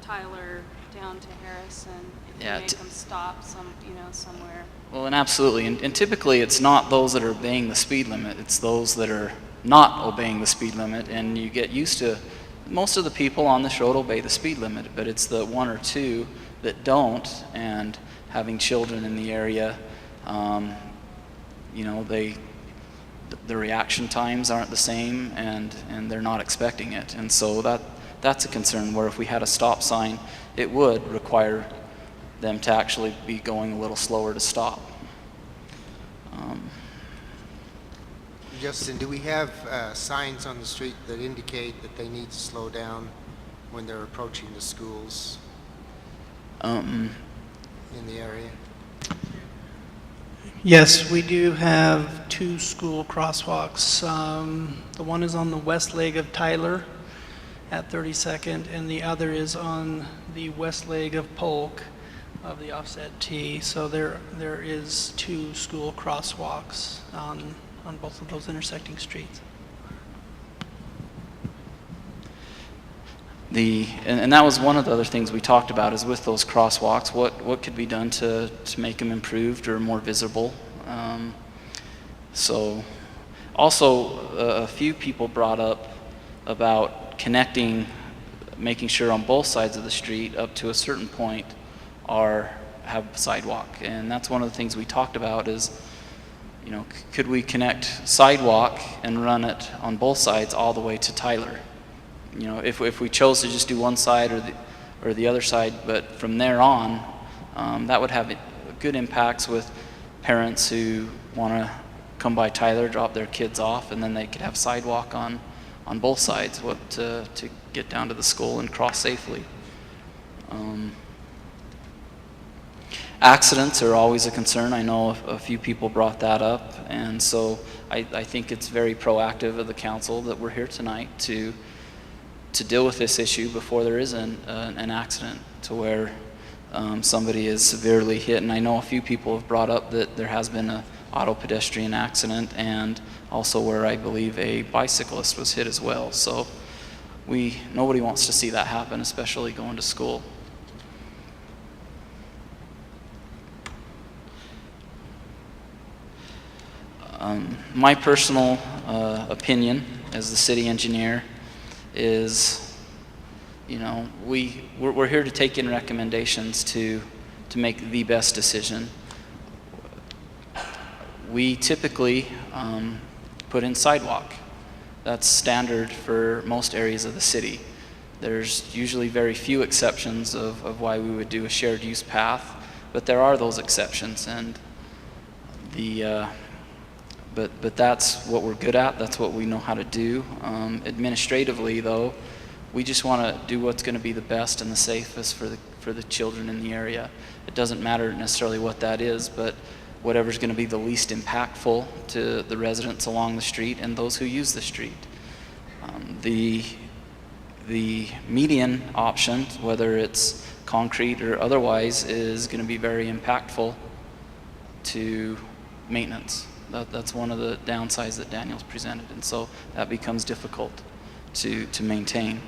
Tyler down to Harrison. If you make them stop somewhere. Well, and absolutely, and typically it's not those that are obeying the speed limit, it's those that are not obeying the speed limit, and you get used to most of the people on this road obey the speed limit, but it's the one or two that don't, and having children in the area, you know, the reaction times aren't the same, and they're not expecting it. And so that's a concern, where if we had a stop sign, it would require them to actually be going a little slower to stop. Justin, do we have signs on the street that indicate that they need to slow down when they're approaching the schools in the area? Yes, we do have 2 school crosswalks. The one is on the west leg of Tyler at 32nd, and the other is on the west leg of Polk of the offset T. So there is 2 school crosswalks on both of those intersecting streets. And that was one of the other things we talked about, is with those crosswalks, what could be done to make them improved or more visible. So also a few people brought up about connecting, making sure on both sides of the street up to a certain point have sidewalk. And that's one of the things we talked about is, you know, could we connect sidewalk and run it on both sides all the way to Tyler? You know, if we chose to just do one side or the other side, but from there on, that would have good impacts with parents who want to come by Tyler, drop their kids off, and then they could have sidewalk on both sides to get down to the school and cross safely. Accidents are always a concern. I know a few people brought that up, and so I think it's very proactive of the council that we're here tonight to deal with this issue before there is an accident to where somebody is severely hit. And I know a few people have brought up that there has been an auto pedestrian accident, and also where I believe a bicyclist was hit as well. So nobody wants to see that happen, especially going to school. My personal opinion as the city engineer is, you know, we're here to take in recommendations to make the best decision. We typically put in sidewalk. That's standard for most areas of the city. There's usually very few exceptions of why we would do a shared use path, but there are those exceptions, and but that's what we're good at. That's what we know how to do. Administratively, though, we just want to do what's going to be the best and the safest for the children in the area. It doesn't matter necessarily what that is, but whatever's going to be the least impactful to the residents along the street and those who use the street. The median option, whether it's concrete or otherwise, is going to be very impactful to maintenance. That's one of the downsides that Daniel's presented, and so that becomes difficult to maintain.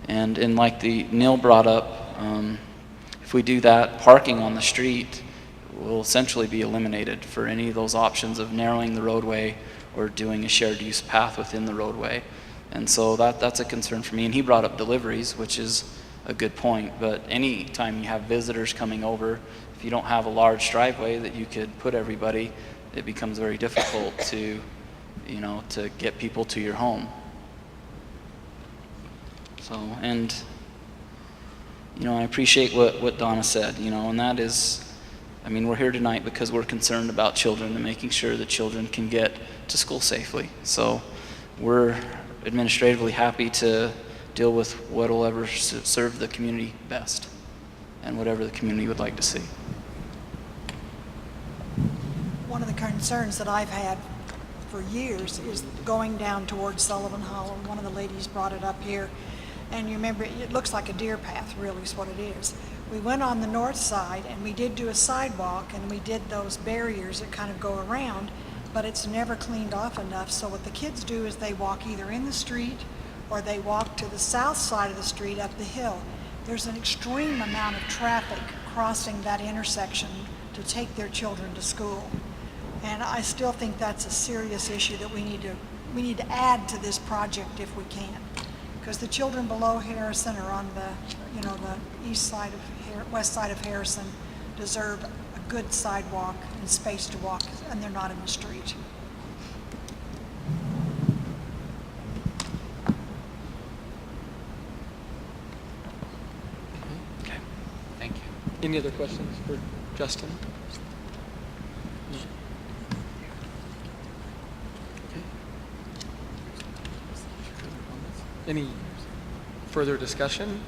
And like Neil brought up, if we do that, parking on the street will essentially be eliminated for any of those options of narrowing the roadway or doing a shared use path within the roadway. And so that's a concern for me. And he brought up deliveries, which is a good point, but any time you have visitors coming over, if you don't have a large driveway that you could put everybody, it becomes very difficult to get people to your home. So, and I appreciate what Donna said, and that is, we're here tonight because we're concerned about children and making sure that children can get to school safely. So we're administratively happy to deal with what will ever serve the community best and whatever the community would like to see. One of the concerns that I've had for years is going down towards Sullivan Hollow. One of the ladies brought it up here, and you remember it looks like a deer path, really is what it is. We went on the north side and we did do a sidewalk, and we did those barriers that kind of go around, but it's never cleaned off enough. So what the kids do is they walk either in the street or they walk to the south side of the street up the hill. There's an extreme amount of traffic crossing that intersection to take their children to school. And I still think that's a serious issue that we need to add to this project if we can. Because the children below Harrison or on the, the west side of Harrison deserve a good sidewalk and space to walk, and they're not in the street. Okay, thank you. Any other questions for Justin? Okay. Any further discussion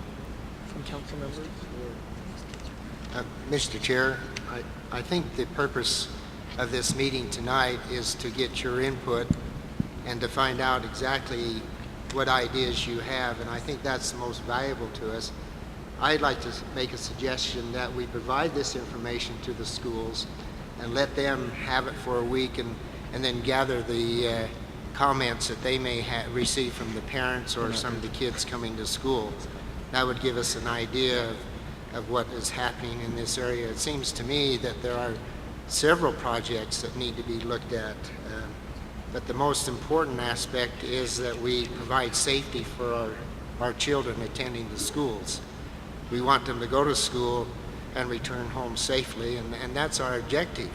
from council members? Mr. Chair, I think the purpose of this meeting tonight is to get your input and to find out exactly what ideas you have, and I think that's the most valuable to us. I'd like to make a suggestion that we provide this information to the schools and let them have it for a week and then gather the comments that they may receive from the parents or some of the kids coming to school. That would give us an idea of what is happening in this area. It seems to me that there are several projects that need to be looked at, but the most important aspect is that we provide safety for our children attending the schools. We want them to go to school and return home safely, and that's our objective.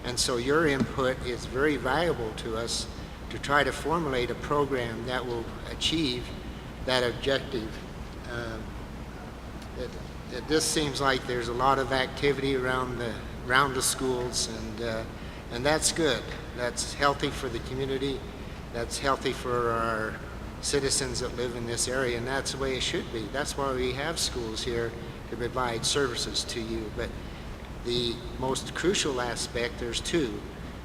And so your input is very valuable to us to try to formulate a program that will achieve that objective. It just seems like there's a lot of activity around the schools, and that's good. That's healthy for the community. That's healthy for our citizens that live in this area, and that's the way it should be. That's why we have schools here, to provide services to you. But the most crucial aspect, there's two.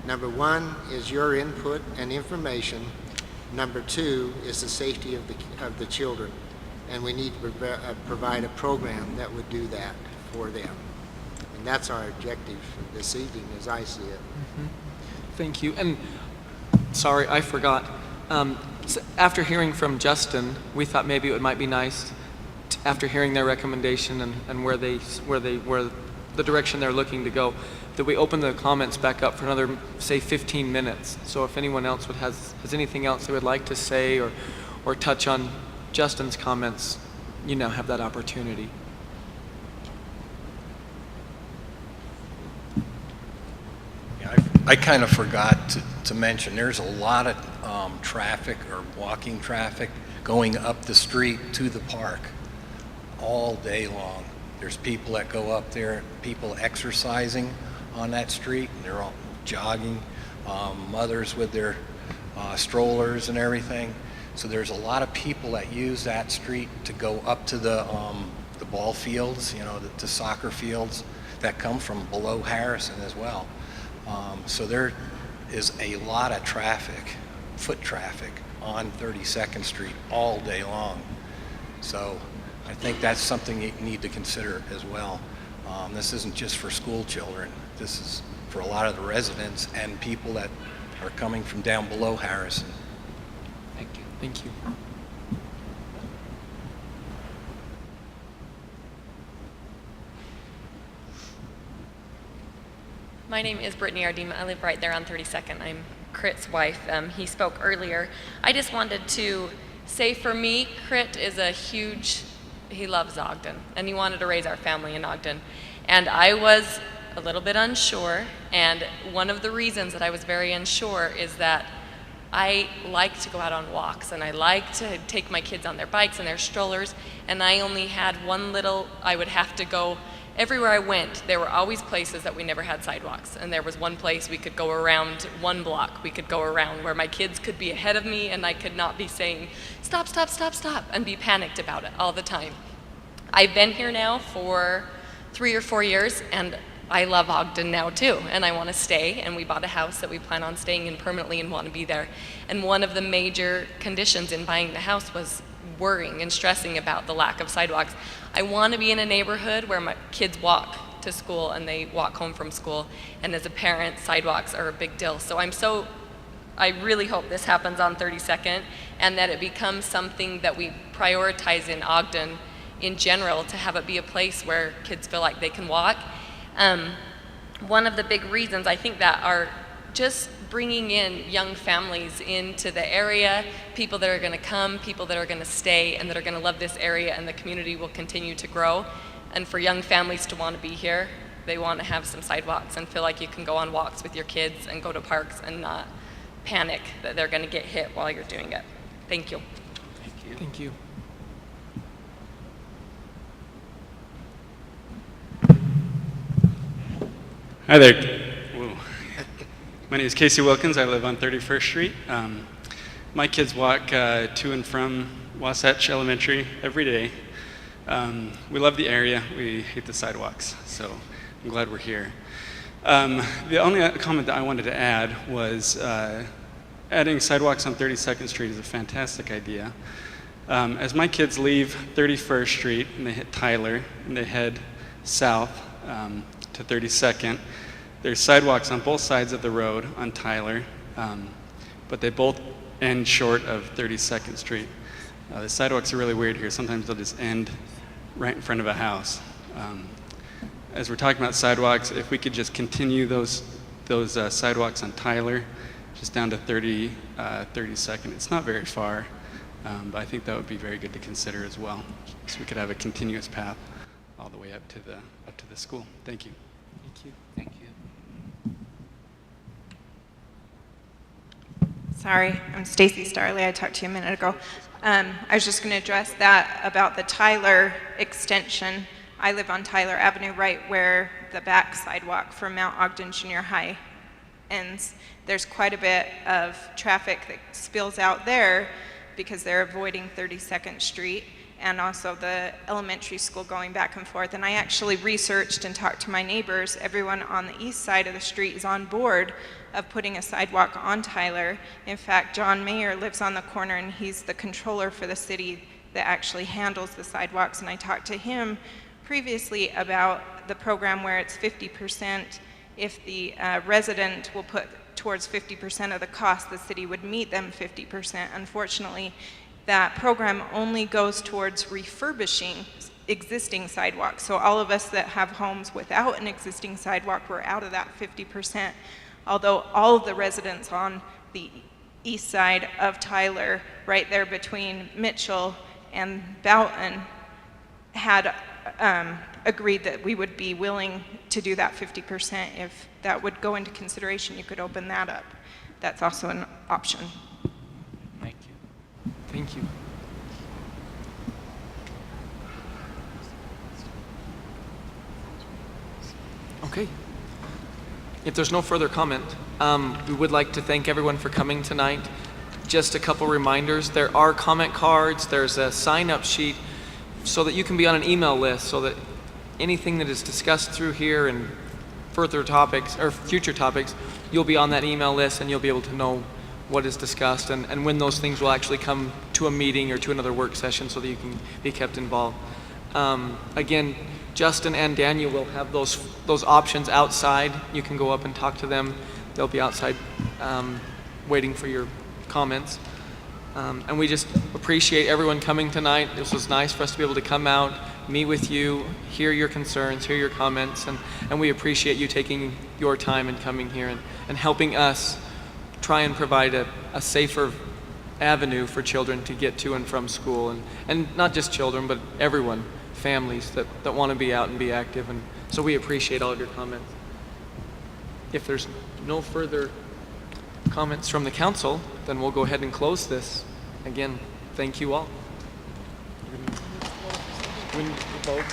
Number one is your input and information. Number two is the safety of the children. And we need to provide a program that would do that for them. And that's our objective this evening, as I see it. Mm-hmm. Thank you. And sorry, I forgot. After hearing from Justin, we thought maybe it might be nice, after hearing their recommendation and where the direction they're looking to go, that we open the comments back up for another, say, 15 minutes. So if anyone else has anything else they would like to say or touch on Justin's comments, you now have that opportunity. Yeah, I kind of forgot to mention, there's a lot of traffic or walking traffic going up the street to the park all day long. There's people that go up there, people exercising on that street, and they're all jogging, mothers with their strollers and everything. So there's a lot of people that use that street to go up to the ball fields, the soccer fields that come from below Harrison as well. So there is a lot of traffic, foot traffic, on 32nd Street all day long. So I think that's something you need to consider as well. This isn't just for school children. This is for a lot of the residents and people that are coming from down below Harrison. Thank you. Thank you. My name is Brittany Ardema. I live right there on 32nd. I'm Crit's wife. He spoke earlier. I just wanted to say, for me, Crit is he loves Ogden, and he wanted to raise our family in Ogden. And I was a little bit unsure, and one of the reasons that I was very unsure is that I like to go out on walks, and I like to take my kids on their bikes and their strollers, and I only had I would have to go, everywhere I went, there were always places that we never had sidewalks, and there was one place we could go around, one block we could go around, where my kids could be ahead of me, and I could not be saying, stop, stop, stop, stop, and be panicked about it all the time. I've been here now for 3 or 4 years, and I love Ogden now too, and I want to stay, and we bought a house that we plan on staying in permanently and want to be there. And one of the major conditions in buying the house was worrying and stressing about the lack of sidewalks. I want to be in a neighborhood where my kids walk to school and they walk home from school, and as a parent, sidewalks are a big deal. So I really hope this happens on 32nd, and that it becomes something that we prioritize in Ogden in general, to have it be a place where kids feel like they can walk. One of the big reasons I think that just bringing in young families into the area, people that are going to come, people that are going to stay, and that are going to love this area, and the community will continue to grow. And for young families to want to be here, they want to have some sidewalks and feel like you can go on walks with your kids and go to parks and not panic that they're going to get hit while you're doing it. Thank you. Thank you. Thank you. Hi there. Whoa. My name is Casey Wilkins. I live on 31st Street. My kids walk to and from Wasatch Elementary every day. We love the area. We hate the sidewalks, so I'm glad we're here. The only comment that I wanted to add was adding sidewalks on 32nd Street is a fantastic idea. As my kids leave 31st Street and they hit Tyler and they head south to 32nd, there's sidewalks on both sides of the road on Tyler, but they both end short of 32nd Street. The sidewalks are really weird here. Sometimes they'll just end right in front of a house. As we're talking about sidewalks, if we could just continue those sidewalks on Tyler, just down to 32nd. It's not very far, but I think that would be very good to consider as well. So we could have a continuous path all the way up to the school. Thank you. Thank you. Thank you. Sorry, I'm Stacy Starley. I talked to you a minute ago. I was just going to address that about the Tyler extension. I live on Tyler Avenue, right where the back sidewalk from Mount Ogden Junior High ends. There's quite a bit of traffic that spills out there because they're avoiding 32nd Street and also the elementary school going back and forth. And I actually researched and talked to my neighbors. Everyone on the east side of the street is on board of putting a sidewalk on Tyler. In fact, John Mayer lives on the corner and he's the controller for the city that actually handles the sidewalks. And I talked to him previously about the program where it's 50%. If the resident will put towards 50% of the cost, the city would meet them 50%. Unfortunately, that program only goes towards refurbishing existing sidewalks. So all of us that have homes without an existing sidewalk, we're out of that 50%. Although all of the residents on the east side of Tyler, right there between Mitchell and Boughton, had agreed that we would be willing to do that 50%. If that would go into consideration, you could open that up. That's also an option. Thank you. Thank you. Okay. If there's no further comment, we would like to thank everyone for coming tonight. Just a couple reminders. There are comment cards. There's a sign-up sheet so that you can be on an email list so that anything that is discussed through here and further topics or future topics, you'll be on that email list and you'll be able to know what is discussed and when those things will actually come to a meeting or to another work session so that you can be kept involved. Again, Justin and Daniel will have those options outside. You can go up and talk to them. They'll be outside waiting for your comments. And we just appreciate everyone coming tonight. This was nice for us to be able to come out, meet with you, hear your concerns, hear your comments, and we appreciate you taking your time and coming here and helping us try and provide a safer avenue for children to get to and from school, and not just children, but everyone, families that want to be out and be active. And so we appreciate all of your comments. If there's no further comments from the council, then we'll go ahead and close this. Again, thank you all. We need to vote.